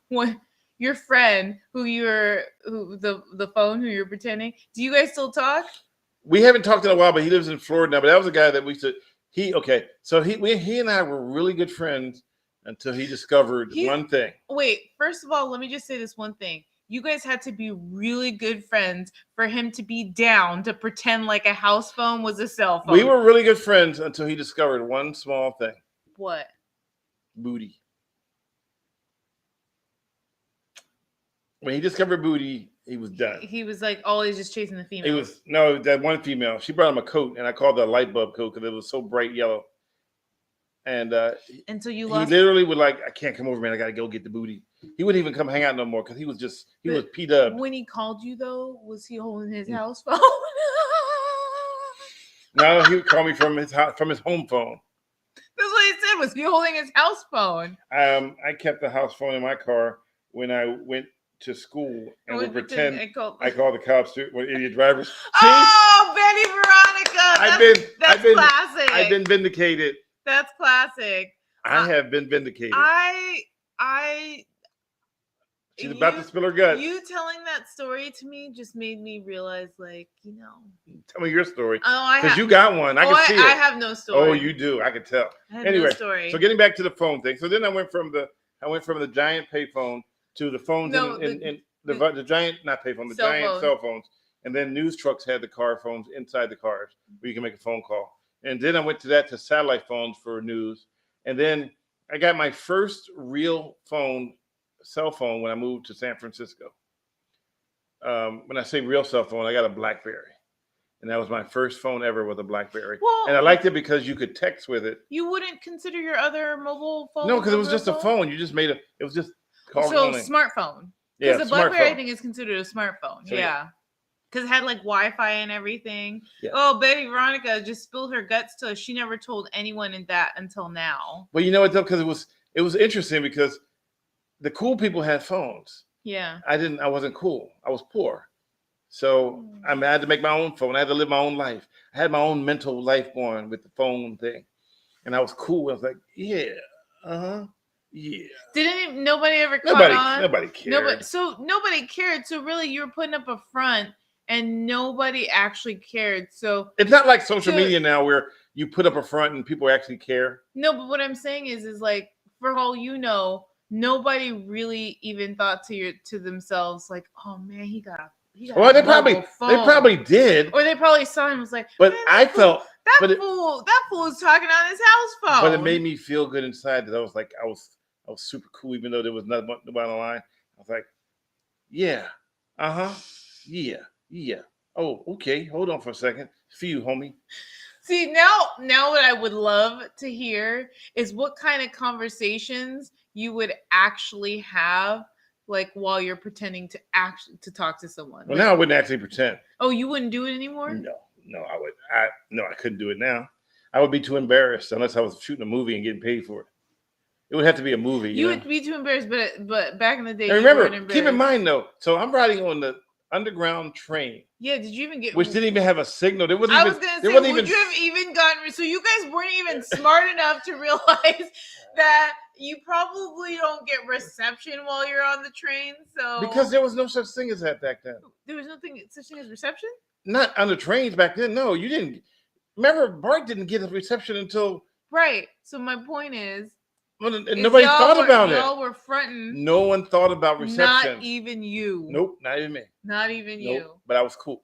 your friend the phone who you're pretending, do you guys still talk?
We haven't talked in a while, but he lives in Florida now. But that was a guy that he and I were really good friends until he discovered one thing.
Wait, first of all, let me just say this one thing. You guys had to be really good friends for him to be down to pretend like a house phone was a cell phone.
We were really good friends until he discovered one small thing.
What?
Booty. When he discovered booty, he was done.
He was like always just chasing the female.
That one female. She brought him a coat, and I called it a light bulb coat because it was so bright yellow. And
so you
he literally would like, "I can't come over, man. I got to go get the booty." He wouldn't even come hang out no more because he was P-dubbed.
When he called you though, was he holding his house phone?
No, he would call me from his home phone.
That's what he said. Was he holding his house phone?
I kept the house phone in my car when I went to school and would pretend I called the cops to idiot drivers. See?
Oh, Benny Veronica! That's classic.
I've been vindicated.
That's classic.
I have been vindicated. She's about to spill her guts.
You telling that story to me just made me realize, like,
Tell me your story.
Oh,
because you got one. I can see it.
I have no story.
Oh, you do. I can tell.
I have no story.
So getting back to the phone thing. So then I went from the giant payphone to the phones the giant, not payphone, the giant cell phones. And then news trucks had the car phones inside the cars where you can make a phone call. And then I went to satellite phones for news. And then I got my first real cell phone when I moved to San Francisco. When I say real cell phone, I got a BlackBerry. And that was my first phone ever with a BlackBerry. Well, and I liked it because you could text with it.
You wouldn't consider your other mobile phone?
No, because it was just a phone. You just it was just called
smartphone.
Yeah,
because the BlackBerry I think is considered a smartphone. So, yeah. Because it had like Wi-Fi and everything. Yeah. Oh, baby Veronica just spilled her guts to us. She never told anyone in that until now.
Well, you know what though? Because it was interesting because the cool people had phones.
Yeah.
I wasn't cool. I was poor. So I had to make my own phone. I had to live my own life. I had my own mental life going with the phone thing. And I was cool. I was like, yeah. Uh-huh. Yeah.
Nobody ever caught on?
Nobody cared.
Nobody cared. So really you were putting up a front and nobody actually cared. So
it's not like social media now where you put up a front and people actually care.
No, but what I'm saying is like, for all you know, nobody really even thought to themselves like, oh man, he got
well, they probably did,
or they probably saw him and was like,
but I felt
that fool is talking on his house phone.
But it made me feel good inside that I was like, I was super cool, even though there was nobody on the line. I was like, yeah, yeah. Oh, okay. Hold on for a second. For you, homie.
See, now what I would love to hear is what kind of conversations you would actually have, like while you're pretending to talk to someone.
Well, now I wouldn't actually pretend.
Oh, you wouldn't do it anymore?
No, I would. I couldn't do it now. I would be too embarrassed unless I was shooting a movie and getting paid for it. It would have to be a movie.
You would be too embarrassed, but back in the day,
and remember, keep in mind though. So I'm riding on the underground train.
Yeah, did you even get?
Which didn't even have a signal. There wasn't
I
even.
was gonna
there
say,
wasn't
would
even.
you have even gotten? So you guys weren't even smart enough to realize that you probably don't get reception while you're on the train. So
Because there was no such thing as that back then.
there was nothing such thing as reception.
Not on the trains back then. No, you didn't. Remember, Bart didn't get a reception until.
Right. So my point is
Nobody thought about it.
Y'all were fronting.
No one thought about reception.
Not even you.
Nope, not even me.
Not even you.
But I was cool.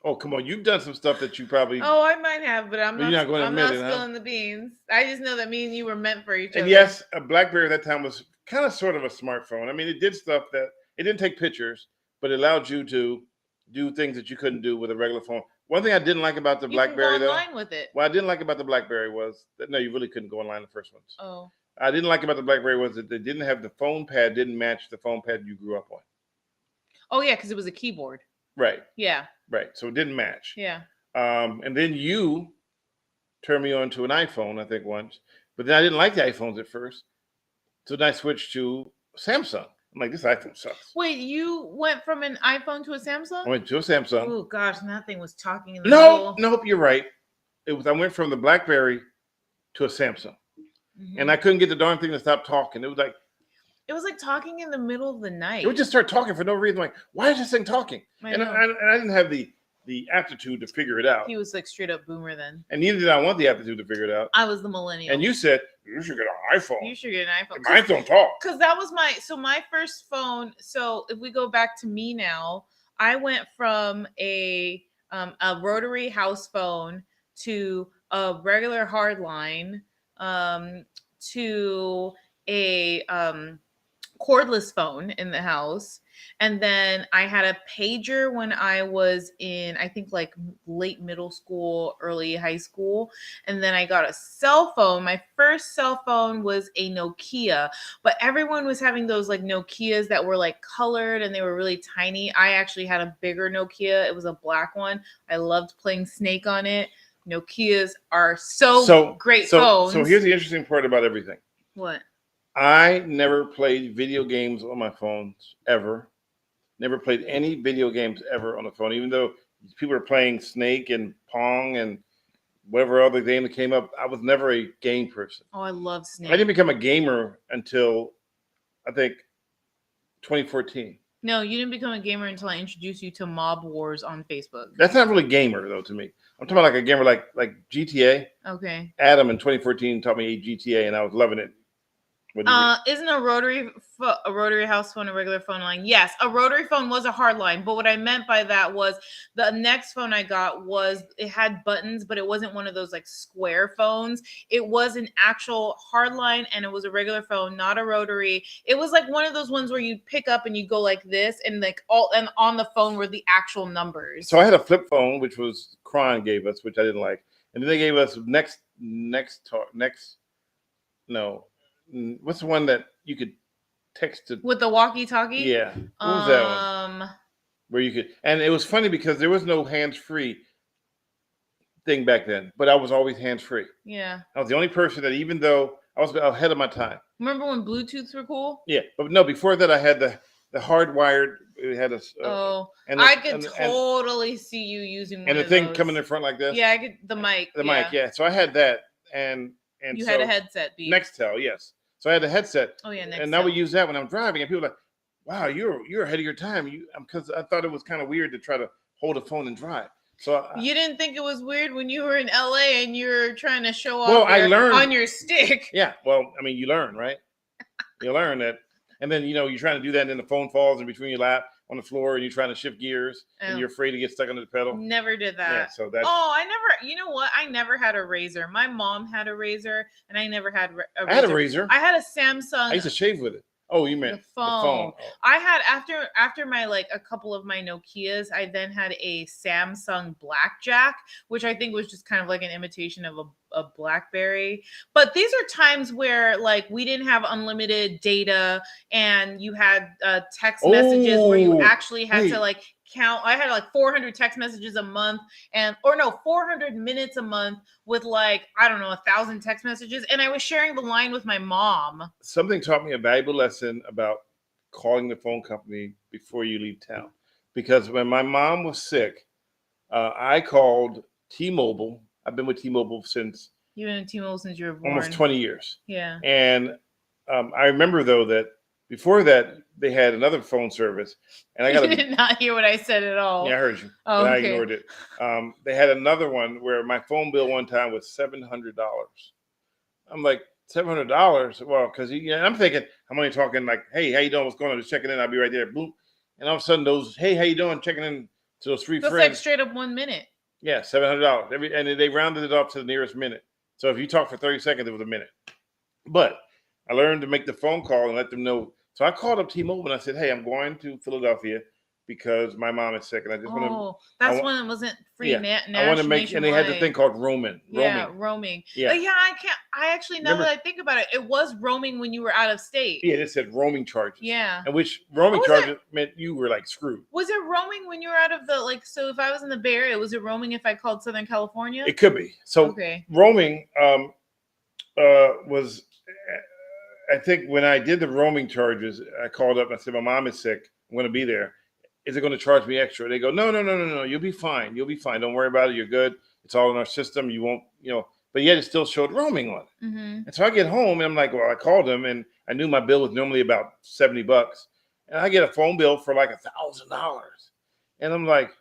Oh, come on. You've done some stuff that you probably.
Oh, I might have, but I'm not
going to admit it,
spilling the beans. I just know that me and you were meant for each other.
And yes, a BlackBerry at that time was kind of sort of a smartphone. I mean, it did stuff that it didn't take pictures, but it allowed you to do things that you couldn't do with a regular phone. One thing I didn't like about the BlackBerry,
though, with it.
What I didn't like about the BlackBerry was that no, you really couldn't go online the first ones.
Oh.
I didn't like about the BlackBerry was that they didn't have the phone pad didn't match the phone pad you grew up on.
Oh yeah, because it was a keyboard.
Right.
Yeah.
Right. So it didn't match.
Yeah.
And then you turned me on to an iPhone, I think once, but then I didn't like the iPhones at first, so then I switched to Samsung. I'm like, this iPhone sucks.
Wait, you went from an iPhone to a Samsung?
I went to a Samsung.
Oh gosh, that thing was talking in the middle.
Nope, you're right. It was. I went from the BlackBerry to a Samsung, and I couldn't get the darn thing to stop talking. It was like
talking in the middle of the night.
It would just start talking for no reason. Like, why is this thing talking? I didn't have the aptitude to figure it out.
He was like straight up boomer then.
And neither did I want the aptitude to figure it out.
I was the millennial.
And you said, you should get an iPhone.
You should get an iPhone.
Mine don't talk.
Because that was my first phone. So if we go back to me now, I went from a rotary house phone to a regular hardline to a cordless phone in the house. And then I had a pager when I was in, I think like late middle school, early high school. And then I got a cell phone. My first cell phone was a Nokia, but everyone was having those like Nokias that were like colored and they were really tiny. I actually had a bigger Nokia. It was a black one. I loved playing Snake on it. Nokias are so great phones.
So here's the interesting part about everything.
What?
I never played video games on my phones ever. Never played any video games ever on the phone, even though people were playing Snake and Pong and whatever other game that came up. I was never a game person.
Oh, I love Snake.
I didn't become a gamer until I think 2014.
No, you didn't become a gamer until I introduced you to Mob Wars on Facebook.
That's not really gamer though to me. I'm talking about like a gamer like GTA.
Okay.
Adam in 2014 taught me GTA and I was loving it.
Isn't a rotary house phone a regular phone line? Yes, a rotary phone was a hard line, but what I meant by that was the next phone I got it had buttons, but it wasn't one of those like square phones. It was an actual hard line and it was a regular phone, not a rotary. It was like one of those ones where you pick up and you go like this and like and on the phone were the actual numbers.
So I had a flip phone, which was Cron gave us, which I didn't like. And then they gave us what's the one that you could text to
with the walkie-talkie?
Yeah. What was that one? Where you could, and it was funny because there was no hands-free thing back then, but I was always hands-free.
Yeah.
I was the only person that, even though I was ahead of my time.
Remember when Bluetooths were cool?
Yeah, but no, before that I had the hardwired. It had
I could totally see you using one
and the
of
thing
those.
coming in front like this.
Yeah, I could the mic.
Yeah. So I had that, and
you had a headset.
Nextel, yes. So I had a headset.
Oh yeah, Nextel.
And now we use that when I'm driving, and people are like, "Wow, you're ahead of your time." Because I thought it was kind of weird to try to hold a phone and drive. So
you didn't think it was weird when you were in LA and you were trying to show off
I learned
on your stick.
Yeah, well, I mean, you learn, right? You learn that, and then you're trying to do that, and then the phone falls in between your lap on the floor, and you're trying to shift gears, and you're afraid to get stuck under the pedal.
Never did that.
Yeah, so that's.
Oh, I never. You know what? I never had a razor. My mom had a razor, and I never had a razor.
I had a razor.
I had a Samsung.
I used to shave with it. Oh, you meant the phone. Oh.
I had after my a couple of my Nokias, I then had a Samsung Blackjack, which I think was just kind of like an imitation of a BlackBerry. But these are times where we didn't have unlimited data, and you had text messages where you actually had to count. I had 400 text messages a month 400 minutes a month with 1,000 text messages, and I was sharing the line with my mom.
Something taught me a valuable lesson about calling the phone company before you leave town. Because when my mom was sick, I called T-Mobile. I've been with T-Mobile since
You've been in T-Mobile since you were born.
almost 20 years.
Yeah.
And I remember, though, that before that, they had another phone service. And I got
You did not hear what I said at all.
Yeah, I heard you.
Oh,
but
okay.
I ignored it. They had another one where my phone bill one time was $700. I'm like, $700? Well, because I'm thinking, I'm only talking like, hey, how you doing? What's going on? Just checking in. I'll be right there. Boom. And all of a sudden, those, hey, how you doing? Checking in to those three
That's
friends.
like straight up 1 minute.
Yeah, $700. And they rounded it up to the nearest minute. So if you talk for 30 seconds, it was a minute. But I learned to make the phone call and let them know. So I called up T-Mobile and I said, hey, I'm going to Philadelphia because my mom is sick. And I just want to.
That's when it wasn't free.
Yeah, I want to make, and they had the thing called roaming.
Yeah, roaming. Yeah, I can't. I actually, now that I think about it, it was roaming when you were out of state.
Yeah, it said roaming charges.
Yeah,
and which roaming charges meant you were like screwed.
Was it roaming when you were out of the So if I was in the Bay Area, was it roaming if I called Southern California?
It could be. So roaming was. I think when I did the roaming charges, I called up and I said, my mom is sick. I'm going to be there. Is it going to charge me extra? They go, no. You'll be fine. You'll be fine. Don't worry about it. You're good. It's all in our system. You won't, but yet it still showed roaming on it. Mm-hmm. And so I get home and I'm like, well, I called them and I knew my bill was normally about $70. And I get a phone bill for like $1,000. And I'm like,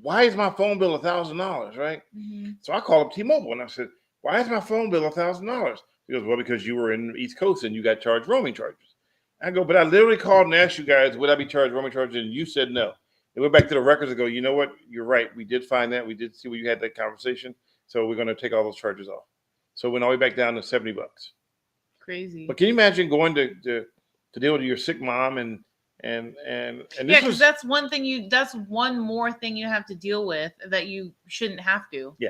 why is my phone bill $1,000? Right. Mm-hmm. So I called up T-Mobile and I said, why is my phone bill $1,000? He goes, well, because you were in the East Coast and you got charged roaming charges. I go, but I literally called and asked you guys, would I be charged roaming charges? And you said no. They went back to the records and go, you know what? You're right. We did find that. We did see where you had that conversation. So we're going to take all those charges off. So we went all the way back down to $70.
Crazy.
But can you imagine going to deal with your sick mom and
yeah, because that's one thing that's one more thing you have to deal with that you shouldn't have to.
Yeah.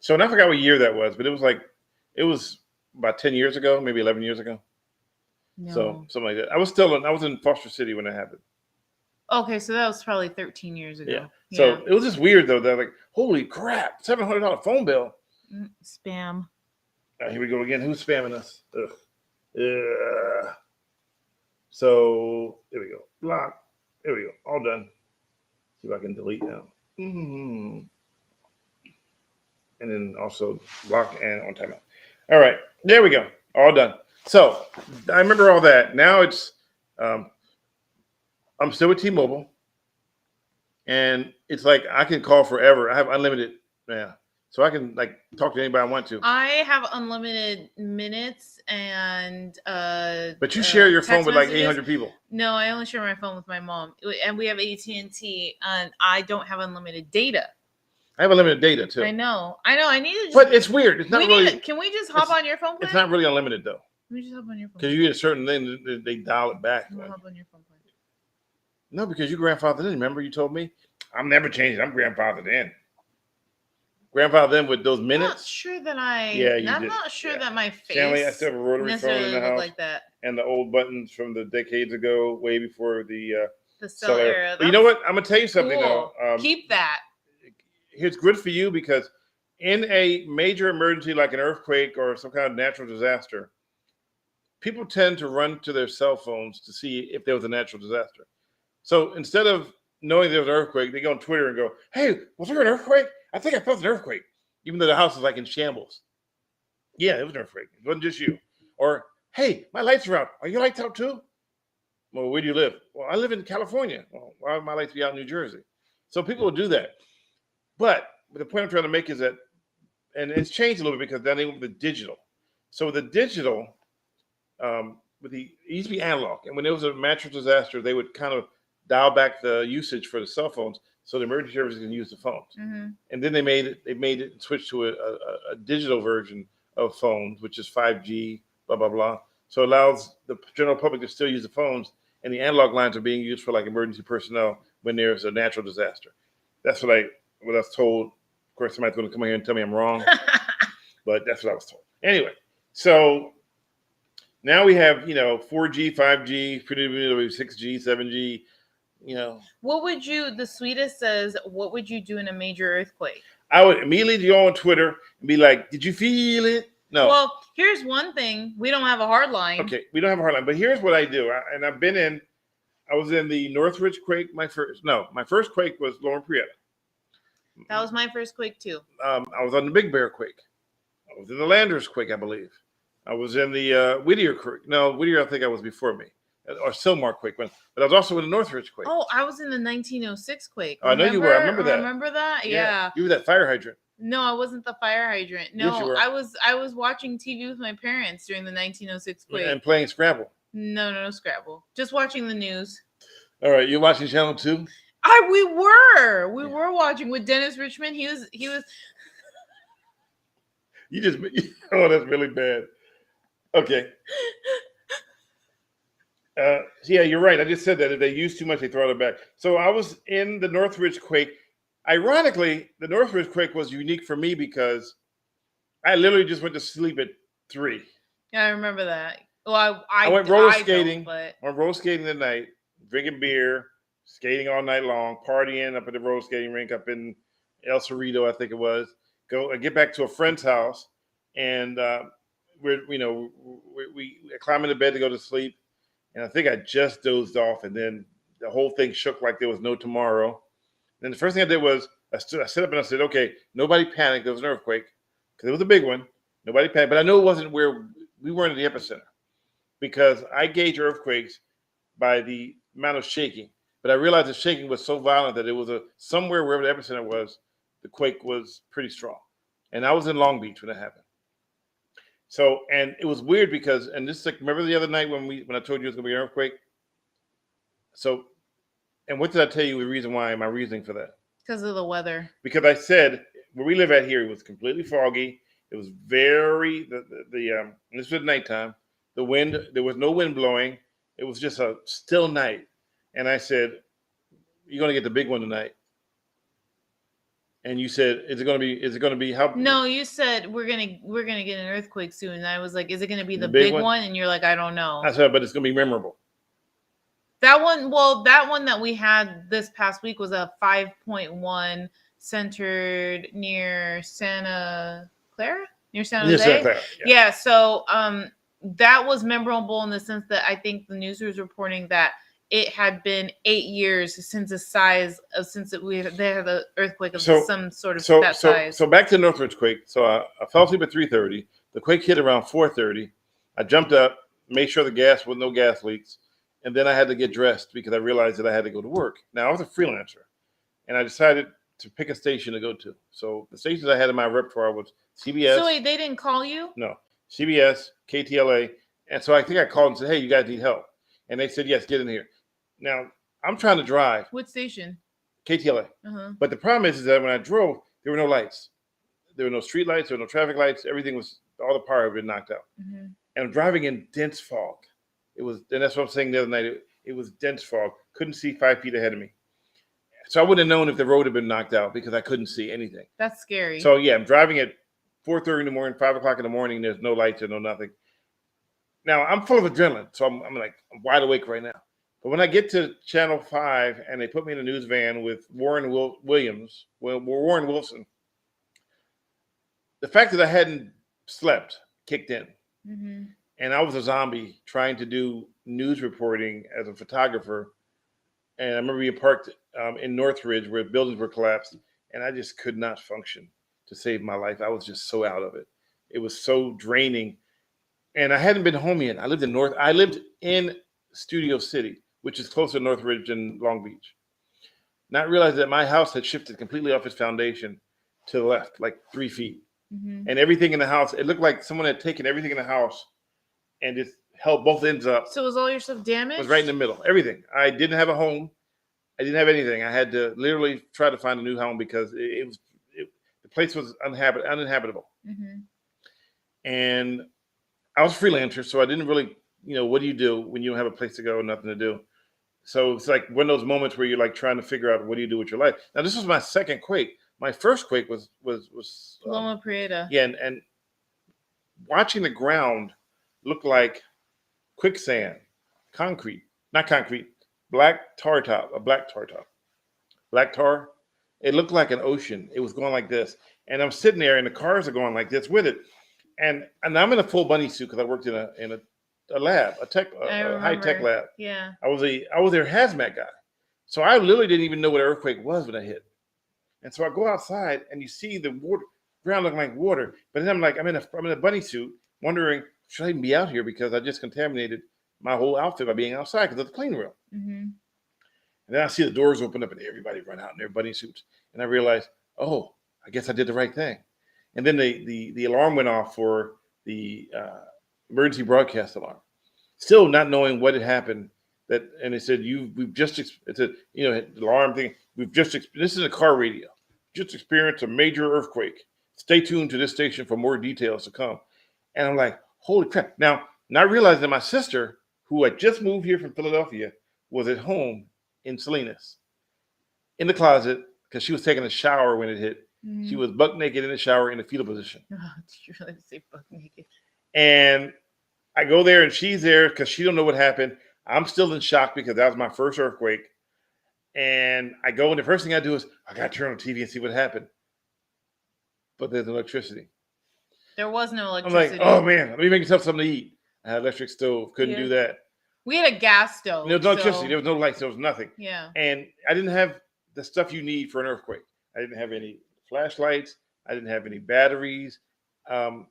So and I forgot what year that was, but it was about 10 years ago, maybe 11 years ago. No. So something like that. I was in Foster City when it happened.
Okay, so that was probably 13 years ago.
Yeah. So it was just weird though. That like, holy crap, $700 phone bill.
Spam.
Here we go again. Who's spamming us? Ugh. So there we go. Block. There we go. All done. See if I can delete now. Mm-hmm. And then also block and on timeout. All right. There we go. All done. So I remember all that. Now it's I'm still with T-Mobile, and it's like I can call forever. I have unlimited, so I can like talk to anybody I want to.
I have unlimited minutes and
but you share your phone with like 800 people.
No, I only share my phone with my mom, and we have AT&T, and I don't have unlimited data.
I have unlimited data too.
I know. I need to.
But it's weird. It's not really.
Can we just hop on your phone plan?
It's not really unlimited though.
Let me just hop on your phone.
Because you get a certain thing, they dial it back.
Like. Hop on your phone plan.
No, because you grandfathered in. Remember you told me? I'm never changing. I'm grandfathered in. Grandfathered in with those minutes?
I'm not sure that I...
Yeah, you
I'm
did.
not sure that my face...
Stanley, I still have a rotary phone in the house.
Like that.
And the old buttons from the decades ago, way before the
cell era.
But you know what? I'm going to tell you something,
though. Keep that.
It's good for you because in a major emergency like an earthquake or some kind of natural disaster, people tend to run to their cell phones to see if there was a natural disaster. So instead of knowing there was an earthquake, they go on Twitter and go, hey, was there an earthquake? I think I felt an earthquake, even though the house is like in shambles. Yeah, it was an earthquake. It wasn't just you. Or, hey, my lights are out. Are your lights out too? Well, where do you live? Well, I live in California. Well, why would my lights be out in New Jersey? So people will do that. But the point I'm trying to make is that, and it's changed a little bit because then they went with the digital. So with the digital, it used to be analog. And when there was a natural disaster, they would kind of dial back the usage for the cell phones so the emergency services can use the phones. Mm-hmm. And then they made it switch to a digital version of phones, which is 5G, blah, blah, blah. So it allows the general public to still use the phones, and the analog lines are being used for like emergency personnel when there's a natural disaster. That's what I was told. Of course, somebody's going to come here and tell me I'm wrong, but that's what I was told. Anyway, so now we have, 4G, 5G, 6G, 7G,
What would you, the sweetest says, what would you do in a major earthquake?
I would immediately go on Twitter and be like, did you feel it? No.
Well, here's one thing: we don't have a hard line.
Okay, we don't have a hard line, but here's what I do. I was in the Northridge quake. My first quake was Loma Prieta.
That was my first quake too.
I was on the Big Bear quake. I was in the Landers quake, I believe. I was in the Whittier quake. No, Whittier, I think I was before me, or Sylmar quake. But I was also in the Northridge quake.
Oh, I was in the 1906 quake.
I know you were. I remember that.
Remember that? Yeah.
You were that fire hydrant.
No, I wasn't the fire hydrant. No,
Yes, you were.
I was watching TV with my parents during the 1906 quake.
And playing Scrabble.
No, Scrabble. Just watching the news.
All right, you're watching Channel 2?
We were watching with Dennis Richmond. He was
You just that's really bad. Okay. Yeah, you're right. I just said that if they use too much, they throw it back. So I was in the Northridge quake. Ironically, the Northridge quake was unique for me because I literally just went to sleep at 3.
Yeah, I remember that. Well, I
went roller skating.
But...
I went roller skating at night, drinking beer, skating all night long, partying up at the roller skating rink up in El Cerrito, I think it was. Go get back to a friend's house, and we climb into bed to go to sleep, and I think I just dozed off, and then the whole thing shook like there was no tomorrow. Then the first thing I did was I stood up and I said, okay, nobody panic. There was an earthquake because it was a big one. Nobody panicked, but I know it wasn't where we weren't at the epicenter because I gauge earthquakes by the amount of shaking. But I realized the shaking was so violent that it was somewhere wherever the epicenter was, the quake was pretty strong. And I was in Long Beach when it happened. So, and it was weird because, and this is like, remember the other night when I told you it was going to be an earthquake? So, and what did I tell you the reason why, my reasoning for that?
Because of the weather.
Because I said, where we live at here, it was completely foggy. It was very, this was at nighttime. The wind, there was no wind blowing. It was just a still night. And I said, you're going to get the big one tonight. And you said, is it going to be how?
No, you said we're gonna get an earthquake soon. And I was like, is it going to be the big one? And you're like, I don't know.
I said, but it's going to be memorable.
That one that we had this past week was a 5.1 centered near Santa Clara, near San Jose.
Santa Clara,
yeah. So that was memorable in the sense that I think the news was reporting that it had been 8 years since they had an earthquake of some sort of that size.
So back to the Northridge quake. So I fell asleep at 3:30. The quake hit around 4:30. I jumped up, made sure no gas leaks, and then I had to get dressed because I realized that I had to go to work. Now I was a freelancer, and I decided to pick a station to go to. So the stations I had in my repertoire was CBS.
So wait, they didn't call you?
No, CBS, KTLA, and so I think I called and said, "Hey, you guys need help?" And they said, "Yes, get in here." Now, I'm trying to drive.
What station?
KTLA.
Uh-huh.
But the problem is that when I drove, there were no lights. There were no street lights. There were no traffic lights. All the power had been knocked out.
Mm-hmm.
And I'm driving in dense fog. And that's what I'm saying the other night. It was dense fog. Couldn't see 5 feet ahead of me. So I wouldn't have known if the road had been knocked out because I couldn't see anything.
That's scary.
So yeah, I'm driving at 4:30 in the morning, 5 o'clock in the morning. There's no lights and no nothing. Now I'm full of adrenaline. So I'm wide awake right now. But when I get to Channel 5 and they put me in a news van with Warren Wilson, the fact that I hadn't slept kicked in.
Mm-hmm.
And I was a zombie trying to do news reporting as a photographer. And I remember being parked in Northridge where buildings were collapsed. And I just could not function to save my life. I was just so out of it. It was so draining. And I hadn't been home yet. I lived in Studio City, which is closer to Northridge and Long Beach. Not realizing that my house had shifted completely off its foundation to the left, like 3 feet.
Mm-hmm.
And everything in the house, it looked like someone had taken everything in the house and just held both ends up.
So was all your stuff damaged?
It was right in the middle. Everything. I didn't have a home. I didn't have anything. I had to literally try to find a new home because the place was uninhabitable.
Mm-hmm.
And I was a freelancer, so I didn't really, what do you do when you don't have a place to go and nothing to do? So it's like one of those moments where you're like trying to figure out what do you do with your life. Now this was my second quake. My first quake was
Loma Prieta.
Yeah, and watching the ground look like quicksand, not concrete, black tar. It looked like an ocean. It was going like this, and I'm sitting there, and the cars are going like this with it, and I'm in a full bunny suit because I worked in a lab, a high tech lab.
Yeah.
I was their hazmat guy, so I literally didn't even know what an earthquake was when it hit. And so I go outside and you see the ground looking like water, but then I'm in a bunny suit, wondering should I even be out here because I just contaminated my whole outfit by being outside because of the clean room.
Mm-hmm.
And then I see the doors open up and everybody run out in their bunny suits, and I realize, oh, I guess I did the right thing. And then the alarm went off for the emergency broadcast alarm. Still not knowing what had happened, and it said the alarm thing. This is a car radio. Just experienced a major earthquake. Stay tuned to this station for more details to come. And I'm like, holy crap! Now, not realizing that my sister, who had just moved here from Philadelphia, was at home in Salinas, in the closet because she was taking a shower when it hit.
Mm-hmm.
She was buck naked in the shower in the fetal position.
Oh, did you really say buck naked?
And I go there and she's there because she don't know what happened. I'm still in shock because that was my first earthquake. And I go and the first thing I do is I got to turn on TV and see what happened. But there's no electricity.
There was no electricity.
I'm like, oh man, let me make myself something to eat. I had an electric stove, couldn't do that.
We had a gas stove.
There was no electricity, there was no lights, there was nothing.
Yeah.
And I didn't have the stuff you need for an earthquake. I didn't have any flashlights. I didn't have any batteries. And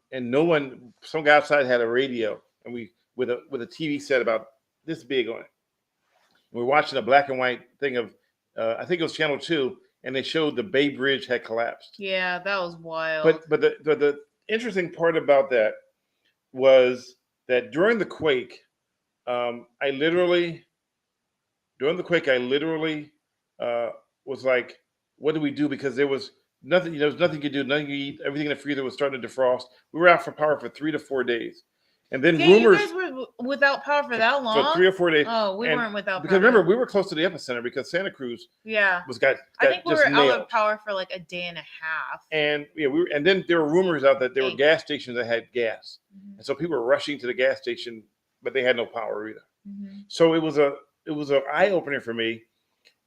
some guy outside had a radio and with a TV set about this big on it. And we're watching a black and white thing of, I think it was Channel 2, and they showed the Bay Bridge had collapsed.
Yeah, that was wild.
But the interesting part about that was that during the quake, I literally was like, what do we do? Because there was nothing you could do, nothing you eat, everything in the freezer was starting to defrost. We were out for power for 3 to 4 days. And then rumors.
You guys were without power for that long?
For 3 or 4 days.
Oh, we weren't without power.
Because remember, we were close to the epicenter because Santa Cruz
I think we were out of power for like a day and a half.
And and then there were rumors out that there were gas stations that had gas. Mm-hmm. And so people were rushing to the gas station, but they had no power either. Mm-hmm. So it was an eye-opener for me.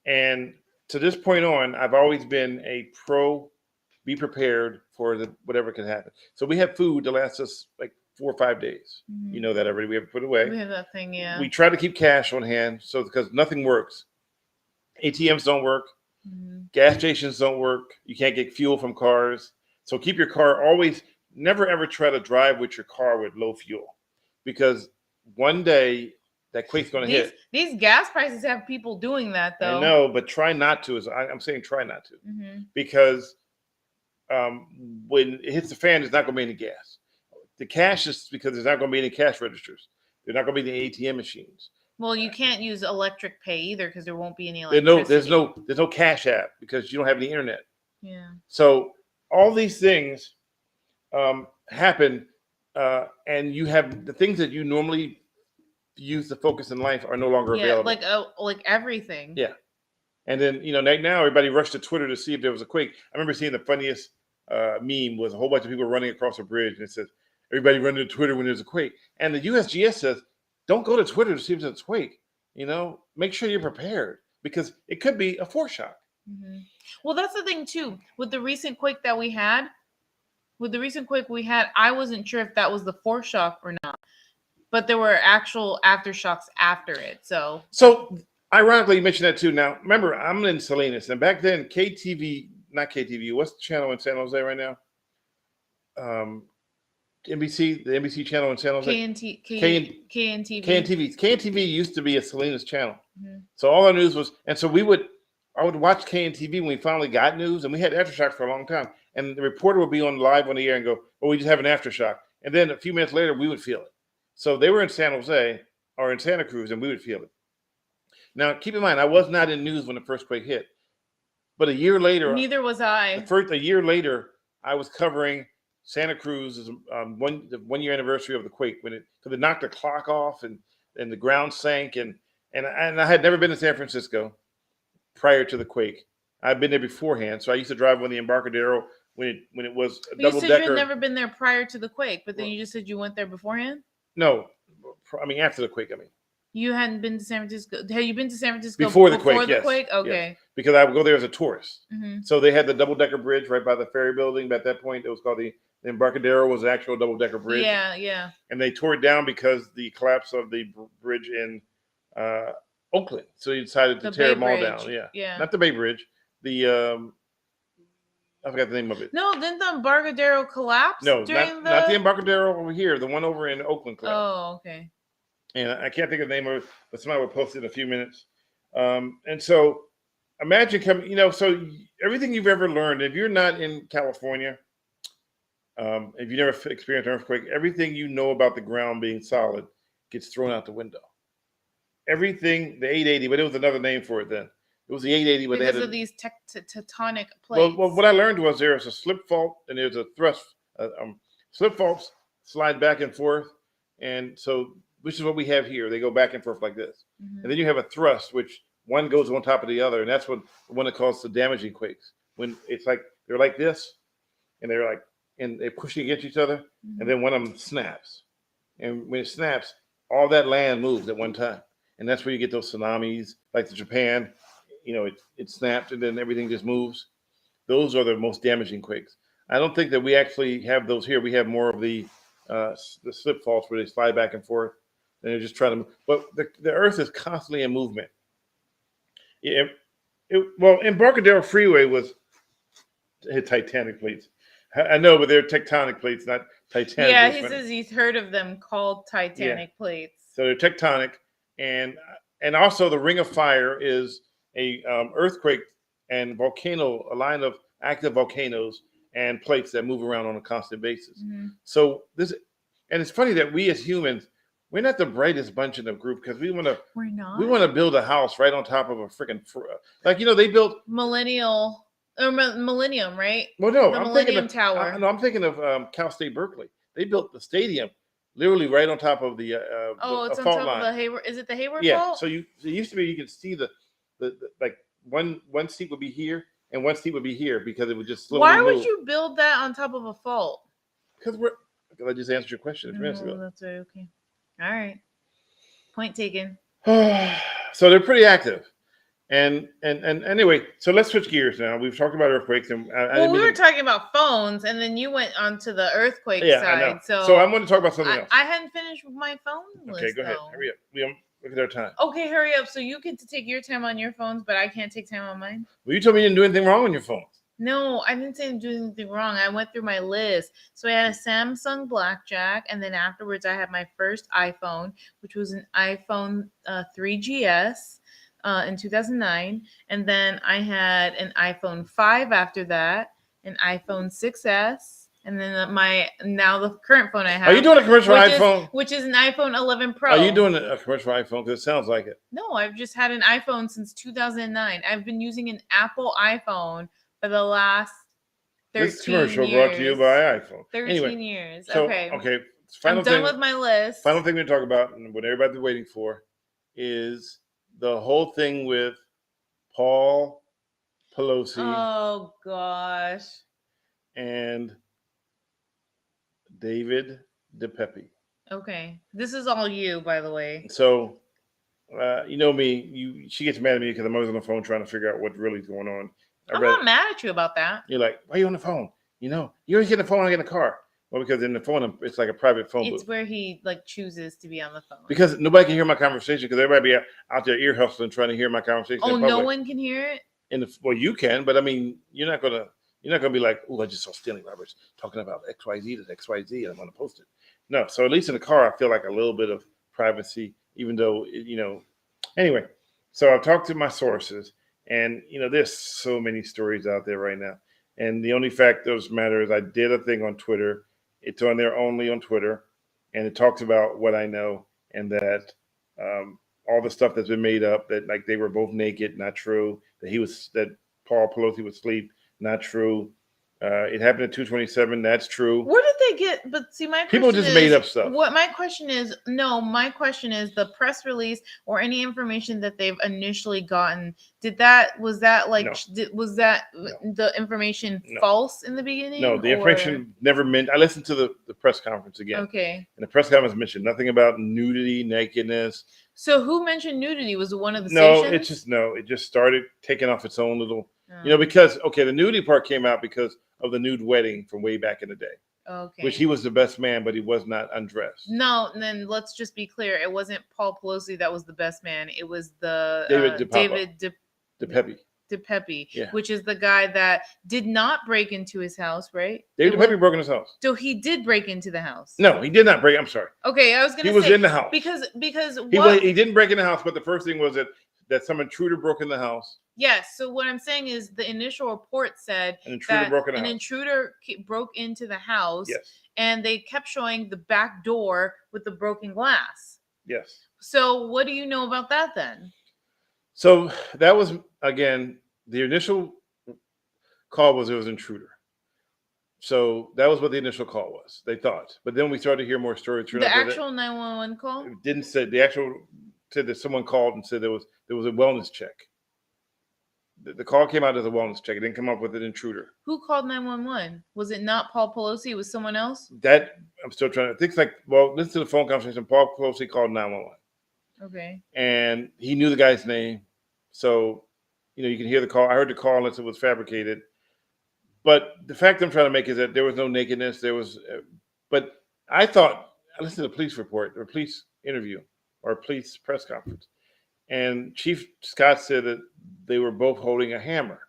And to this point on, I've always been a pro be prepared for whatever can happen. So we have food to last us like 4 or 5 days. Mm-hmm. You know that already. We have to put it away.
We have that thing, yeah.
We try to keep cash on hand, because nothing works. ATMs don't work. Mm-hmm. Gas stations don't work. You can't get fuel from cars. So keep your car never ever try to drive with your car with low fuel, because one day that quake's going to hit.
These gas prices have people doing that, though.
I know, but try not to. I'm saying try not to, because when it hits the fan, there's not going to be any gas. The cash is because there's not going to be any cash registers. There's not going to be any ATM machines.
Well, you can't use electric pay either because there won't be any electricity.
There's no cash app because you don't have any internet.
Yeah.
So all these things happen, and you have the things that you normally use to focus in life are no longer available.
Like everything.
Yeah. And then now everybody rushed to Twitter to see if there was a quake. I remember seeing the funniest meme was a whole bunch of people running across a bridge, and it says, everybody run to Twitter when there's a quake. And the USGS says, don't go to Twitter to see if there's a quake. Make sure you're prepared because it could be a foreshock.
Mm-hmm. Well, that's the thing too. With the recent quake that we had, I wasn't sure if that was the foreshock or not. But there were actual aftershocks after it. So
ironically, you mentioned that too. Now, remember, I'm in Salinas, and back then, not KTV, what's the channel in San Jose right now? NBC, the NBC channel in San Jose.
KNTV.
KNTV used to be a Salinas channel. Mm-hmm. So all our news was, and so I would watch KNTV when we finally got news, and we had aftershocks for a long time. And the reporter would be live on the air and go, "Oh, we just have an aftershock." And then a few minutes later, we would feel it. So they were in San Jose or in Santa Cruz, and we would feel it. Now, keep in mind, I was not in news when the first quake hit, but a year later,
neither was I.
A year later, I was covering Santa Cruz's the 1 year anniversary of the quake because it knocked the clock off and the ground sank and I had never been to San Francisco prior to the quake. I'd been there beforehand, so I used to drive on the Embarcadero when it was a double decker. You said
you'd never been there prior to the quake, but then you just said you went there beforehand.
No, I mean after the quake.
You hadn't been to San Francisco. Had you been to San Francisco
before the quake? Yes.
Okay.
Yes. Because I would go there as a tourist.
Mm-hmm.
So they had the double-decker bridge right by the ferry building. But at that point, it was called the Embarcadero was an actual double-decker bridge.
Yeah.
And they tore it down because the collapse of the bridge in Oakland. So they decided to tear them all down. Yeah. Not the Bay Bridge. The I forgot the name of it.
No, didn't the Embarcadero collapse?
No, not the Embarcadero over here. The one over in Oakland collapsed.
Oh, okay.
And I can't think of the name of it, but somebody will post it in a few minutes. And so imagine coming, so everything you've ever learned, if you're not in California, if you never experienced an earthquake, everything you know about the ground being solid gets thrown out the window. Everything, the 880, but it was another name for it then. It was the 880, but
because
they had
of these tectonic plates.
Well, what I learned was there's a slip fault and there's a thrust. Slip faults slide back and forth, and so which is what we have here. They go back and forth like this, and then you have a thrust, which one goes on top of the other, and that's what the one that causes the damaging quakes. When it's like they're like this, and they're pushing against each other, and then one of them snaps, and when it snaps, all that land moves at one time, and that's where you get those tsunamis, like the Japan. It snapped and then everything just moves. Those are the most damaging quakes. I don't think that we actually have those here. We have more of the slip faults where they slide back and forth and they're just trying to move. But the Earth is constantly in movement. Embarcadero Freeway had titanic plates. I know, but they're tectonic plates, not titanic.
Yeah, he says he's heard of them called titanic plates.
So they're tectonic, and also the Ring of Fire is a earthquake and volcano, a line of active volcanoes and plates that move around on a constant basis. So it's funny that we as humans, we're not the brightest bunch in the group because we want to build a house right on top of a freaking they built Millennium,
right?
Well, no,
the
I'm
Millennium
thinking
Tower.
I'm thinking of Cal State Berkeley. They built the stadium literally right on top of the
it's on
fault
top
line.
of the Hayward. Is it the Hayward
Yeah.
fault?
So it used to be you could see the like one seat would be here and one seat would be here because it would just slowly
Why
move.
would you build that on top of a fault?
Because I just answered your question a few minutes ago.
That's right. Okay. All right. Point taken.
So they're pretty active. And anyway, so let's switch gears now. We've talked about earthquakes, and
we were talking about phones, and then you went onto the earthquake side.
I know.
So
I'm going to talk about something else.
I hadn't finished with my phone list.
Okay, go ahead. Hurry up. Look at our time.
Okay, hurry up. So you get to take your time on your phones, but I can't take time on mine.
Well, you told me you didn't do anything wrong on your phone.
No, I didn't say I'm doing anything wrong. I went through my list. So I had a Samsung Blackjack, and then afterwards I had my first iPhone, which was an iPhone 3GS. In 2009, and then I had an iPhone 5 after that, an iPhone 6S, and then the current phone I have.
Are you doing a commercial iPhone?
Which is an iPhone 11 Pro.
Are you doing a commercial iPhone? Because it sounds like it.
No, I've just had an iPhone since 2009. I've been using an Apple iPhone for the last 13
this commercial
years.
Brought to you by iPhone.
13 years.
So,
okay.
I'm
done with my list.
Final thing we're going to talk about, and what everybody's waiting for, is the whole thing with Paul Pelosi.
Oh, gosh.
And David DePepe.
Okay. This is all you, by the way.
So, you know me. She gets mad at me because I'm always on the phone trying to figure out what really is going on.
I'm not mad at you about that.
You're like, why are you on the phone? You always get the phone, I get in the car. Well, because in the phone, it's like a private phone booth.
It's where he chooses to be on the phone.
Because nobody can hear my conversation because everybody be out there ear hustling trying to hear my conversation.
Oh, no one can hear it?
Well, you can, but I mean, you're not gonna be like, oh, I just saw Stanley Roberts talking about XYZ to XYZ and I'm gonna post it. No, so at least in the car, I feel like a little bit of privacy, even though Anyway, so I've talked to my sources, and there's so many stories out there right now, and the only fact of the matter is I did a thing on Twitter. It's on there only on Twitter, and it talks about what I know and that all the stuff that's been made up, that like they were both naked, not true. That Paul Pelosi was asleep, not true. It happened at 227, that's true.
Where did they get? But see, my
people just made up stuff.
What my question is? No, my question is the press release or any information that they've initially gotten. Was that the information false in the beginning?
No, the information never meant. I listened to the press conference again.
Okay.
And the press conference mentioned nothing about nudity, nakedness,
So who mentioned nudity? Was it one of the
No,
stations?
it just started taking off its own little, because the nudity part came out because of the nude wedding from way back in the day,
Okay.
which he was the best man, but he was not undressed.
No, and then let's just be clear. It wasn't Paul Pelosi that was the best man. It was the
David
DePepe. DePepe,
Yeah.
which is the guy that did not break into his house, right?
David DePepe broke in his house.
So he did break into the house.
No, he did not break. I'm sorry.
Okay, I was gonna say
he was in the house
because
he didn't break in the house, but the first thing was that some intruder broke in the house.
Yes. So what I'm saying is the initial report said
an intruder broke in the house.
intruder broke into the house.
Yes.
And they kept showing the back door with the broken glass.
Yes.
So what do you know about that then?
So that was, again, the initial call was it was intruder. So that was what the initial call was. They thought, but then we started to hear more stories.
The actual 911 call?
It didn't say the actual said that someone called and said there was a wellness check. The call came out as a wellness check. It didn't come up with an intruder.
Who called 911? Was it not Paul Pelosi? It was someone else?
That I'm still trying to think. Listen to the phone conversation. Paul Pelosi called 911.
Okay.
And he knew the guy's name, so you can hear the call. I heard the call unless it was fabricated. But the fact I'm trying to make is that there was no nakedness. But I listened to the police report, or police interview, or police press conference, and Chief Scott said that they were both holding a hammer.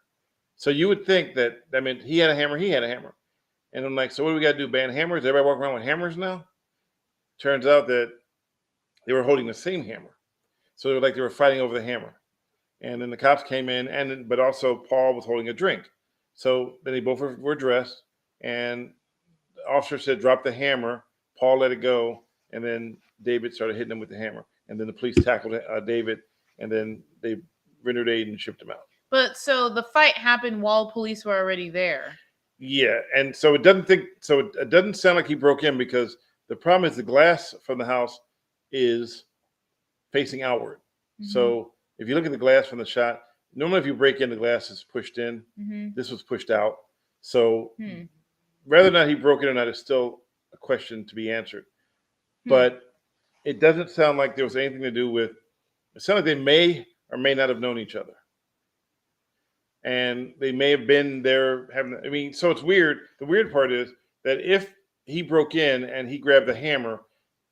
So you would think that meant he had a hammer, he had a hammer. And I'm like, so what do we got to do? Ban hammers? Everybody walking around with hammers now? Turns out that they were holding the same hammer. So they were fighting over the hammer. And then the cops came in, but also Paul was holding a drink. So then they both were dressed, and the officer said, drop the hammer. Paul let it go, and then David started hitting him with the hammer. And then the police tackled David, and then they rendered aid and shipped him out.
But so the fight happened while police were already there.
Yeah, and so it doesn't sound like he broke in, because the problem is the glass from the house is facing outward. Mm-hmm. So if you look at the glass from the shot, normally if you break in, the glass is pushed in. Mm-hmm. This was pushed out. So whether or not he broke in or not is still a question to be answered. But it doesn't sound like there was anything to do with, it sounded like they may or may not have known each other. And they may have been there so it's weird. The weird part is that if he broke in and he grabbed the hammer,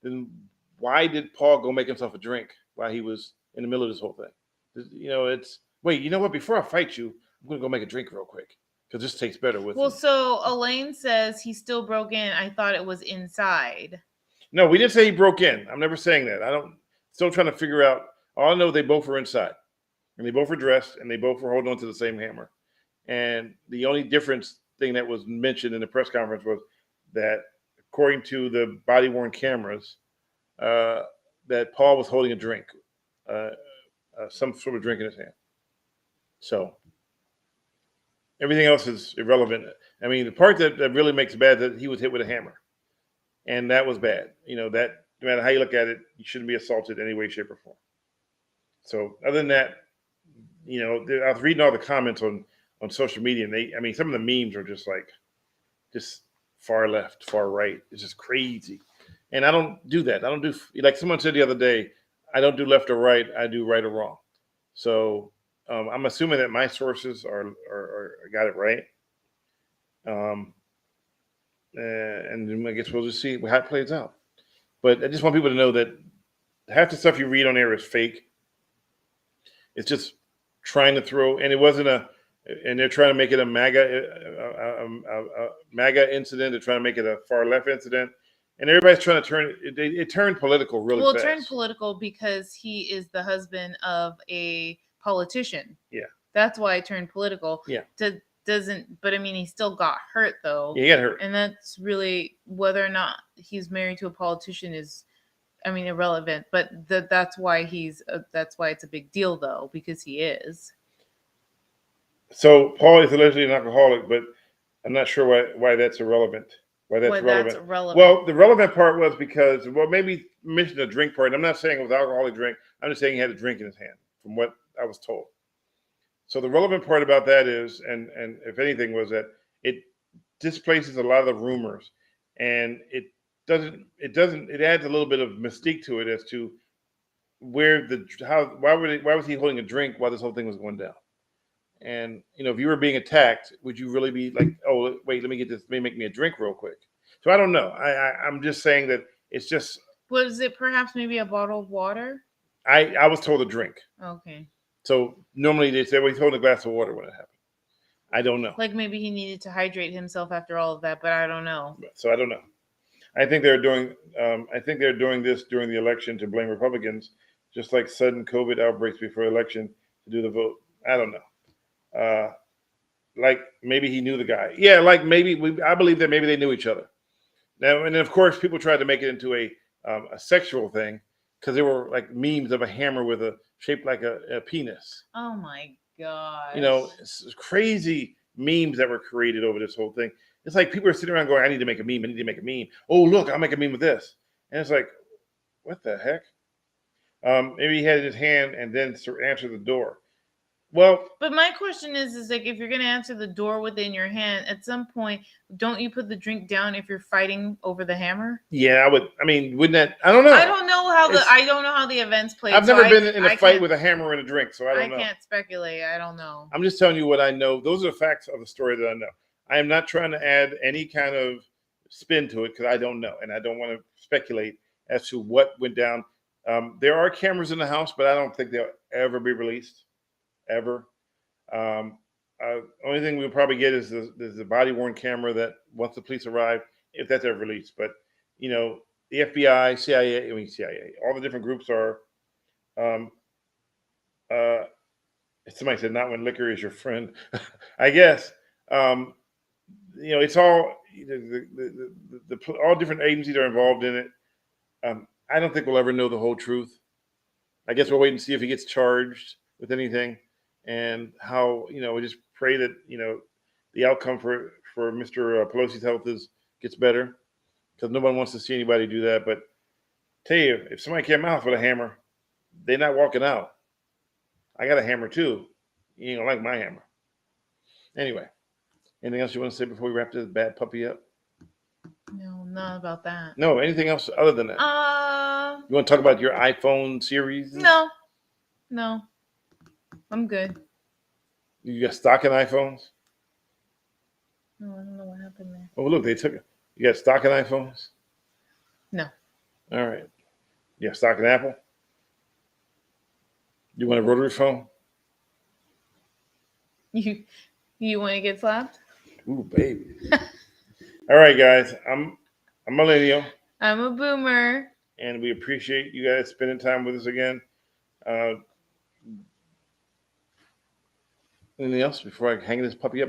then why did Paul go make himself a drink while he was in the middle of this whole thing? Wait, you know what? Before I fight you, I'm going to go make a drink real quick, because this tastes better with me.
So Elaine says he still broke in. I thought it was inside.
No, we didn't say he broke in. I'm never saying that. Still trying to figure out. All I know, they both were inside. And they both were dressed, and they both were holding on to the same hammer. And the only difference thing that was mentioned in the press conference was that, according to the body-worn cameras, that Paul was holding a drink, some sort of drink in his hand. So everything else is irrelevant. The part that really makes it bad is that he was hit with a hammer. And that was bad. That no matter how you look at it, you shouldn't be assaulted in any way, shape, or form. So other than that, I was reading all the comments on social media, and some of the memes are just far left, far right. It's just crazy. And I don't do that. I don't do, like someone said the other day, I don't do left or right. I do right or wrong. So I'm assuming that my sources are got it right. And then I guess we'll just see how it plays out. But I just want people to know that half the stuff you read on air is fake. It's just trying to throw, and it wasn't and they're trying to make it a MAGA incident. They're trying to make it a far left incident, and everybody's trying to turn it turned political really fast.
Well, it turned political because he is the husband of a politician.
Yeah,
that's why it turned political.
Yeah,
but he still got hurt though.
Yeah, he got hurt,
and that's really whether or not he's married to a politician is. Irrelevant, but that's why that's why it's a big deal though, because he is.
So Paul is allegedly an alcoholic, but I'm not sure why that's irrelevant. Why that's relevant. Well, the relevant part was because, maybe mention the drink part. I'm not saying it was alcoholic drink. I'm just saying he had a drink in his hand, from what I was told. So the relevant part about that is, and if anything, was that it displaces a lot of the rumors, and it adds a little bit of mystique to it as to why was he holding a drink while this whole thing was going down? And if you were being attacked, would you really be like, oh wait, let me get this, let me make me a drink real quick? So I don't know. I'm just saying that it's just.
Was it perhaps maybe a bottle of water?
I was told a drink.
Okay.
So normally they say, well, he's holding a glass of water when it happened. I don't know.
Like maybe he needed to hydrate himself after all of that, but I don't know.
So I don't know. I think they're doing this during the election to blame Republicans, just like sudden COVID outbreaks before election to do the vote. I don't know. Like maybe he knew the guy. Yeah, like I believe that maybe they knew each other. Now, and then of course people tried to make it into a sexual thing because there were like memes of a hammer with a shaped like a penis.
Oh my God.
It's crazy memes that were created over this whole thing. It's like people are sitting around going, I need to make a meme. I need to make a meme. Oh, look, I'll make a meme with this. And it's like, what the heck? Maybe he had it in his hand and then answered the door. Well,
but my question is like, if you're going to answer the door within your hand, at some point, don't you put the drink down if you're fighting over the hammer?
Yeah, I would. I mean, wouldn't that? I don't know.
I don't know how the events play.
I've never been in a fight with a hammer and a drink, so I don't know.
I can't speculate. I don't know.
I'm just telling you what I know. Those are the facts of the story that I know. I am not trying to add any kind of spin to it because I don't know, and I don't want to speculate as to what went down. There are cameras in the house, but I don't think they'll ever be released, ever. Only thing we'll probably get is the body-worn camera that once the police arrive, if that's ever released. But, the FBI, CIA, all the different groups are, somebody said not when liquor is your friend, I guess. It's all, all different agencies are involved in it. I don't think we'll ever know the whole truth. I guess we'll wait and see if he gets charged with anything. And how, we just pray that, the outcome for Mr. Pelosi's health gets better, because nobody wants to see anybody do that. But tell you, if somebody came out with a hammer, they're not walking out. I got a hammer too. You ain't gonna like my hammer. Anyway, anything else you want to say before we wrap this bad puppy up?
No, not about that.
No, anything else other than that? You want to talk about your iPhone series?
No. I'm good.
You got stock in iPhones?
No, I don't know what happened there.
Oh, look, they took it. You got stock in iPhones?
No.
All right. You got stock in Apple? You want a rotary phone?
You want to get slapped?
Ooh, baby. All right, guys. I'm a millennial.
I'm a boomer.
And we appreciate you guys spending time with us again. Anything else before I hang this puppy up?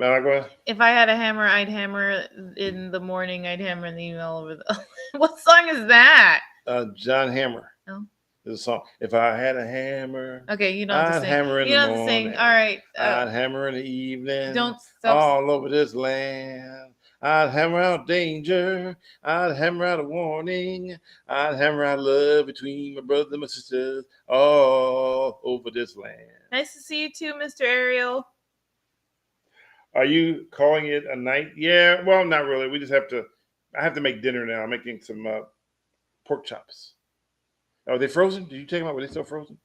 If I had a hammer, I'd hammer in the morning. I'd hammer in the evening all over the. What song is that?
John Hammer.
Oh.
There's a song. If I had a hammer.
Okay, you don't have to sing.
Hammer in
you
the
don't have to
morning.
sing. All right.
I'd hammer in the evening.
Don't stop.
All over this land. I'd hammer out danger. I'd hammer out a warning. I'd hammer out love between my brothers and my sisters all over this land.
Nice to see you too, Mr. Ariel.
Are you calling it a night? Yeah, well, not really. I have to make dinner now. I'm making some pork chops. Are they frozen? Did you take them out? Were they still frozen?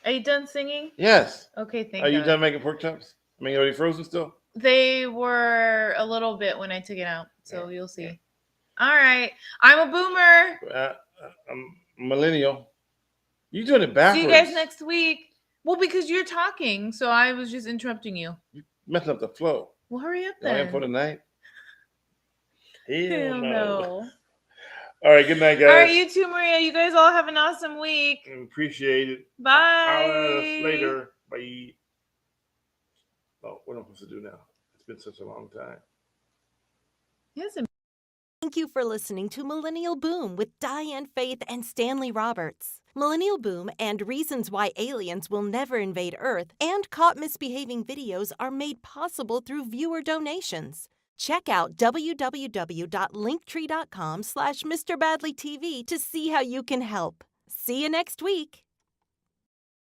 Are you done singing?
Yes.
Okay, thank you.
Are you done making pork chops? I mean, are they frozen still?
They were a little bit when I took it out, so you'll see. Yeah. All right. I'm a boomer.
I'm millennial. You doing it backwards.
See you guys next week. Well, because you're talking, so I was just interrupting you.
You're messing up the flow.
Well, hurry up then.
I am for the night.
Hell no.
All right, good night, guys.
All right, you too, Maria. You guys all have an awesome week.
Appreciate it.
Bye.
I'll see you later. Bye. Oh, what am I supposed to do now? It's been such a long time.
Yes.
Thank you for listening to Millennial Boom with Diane Faith and Stanley Roberts. Millennial Boom and Reasons Why Aliens Will Never Invade Earth and Caught Misbehaving videos are made possible through viewer donations. Check out www.linktree.com/MrBadleyTV to see how you can help. See you next week.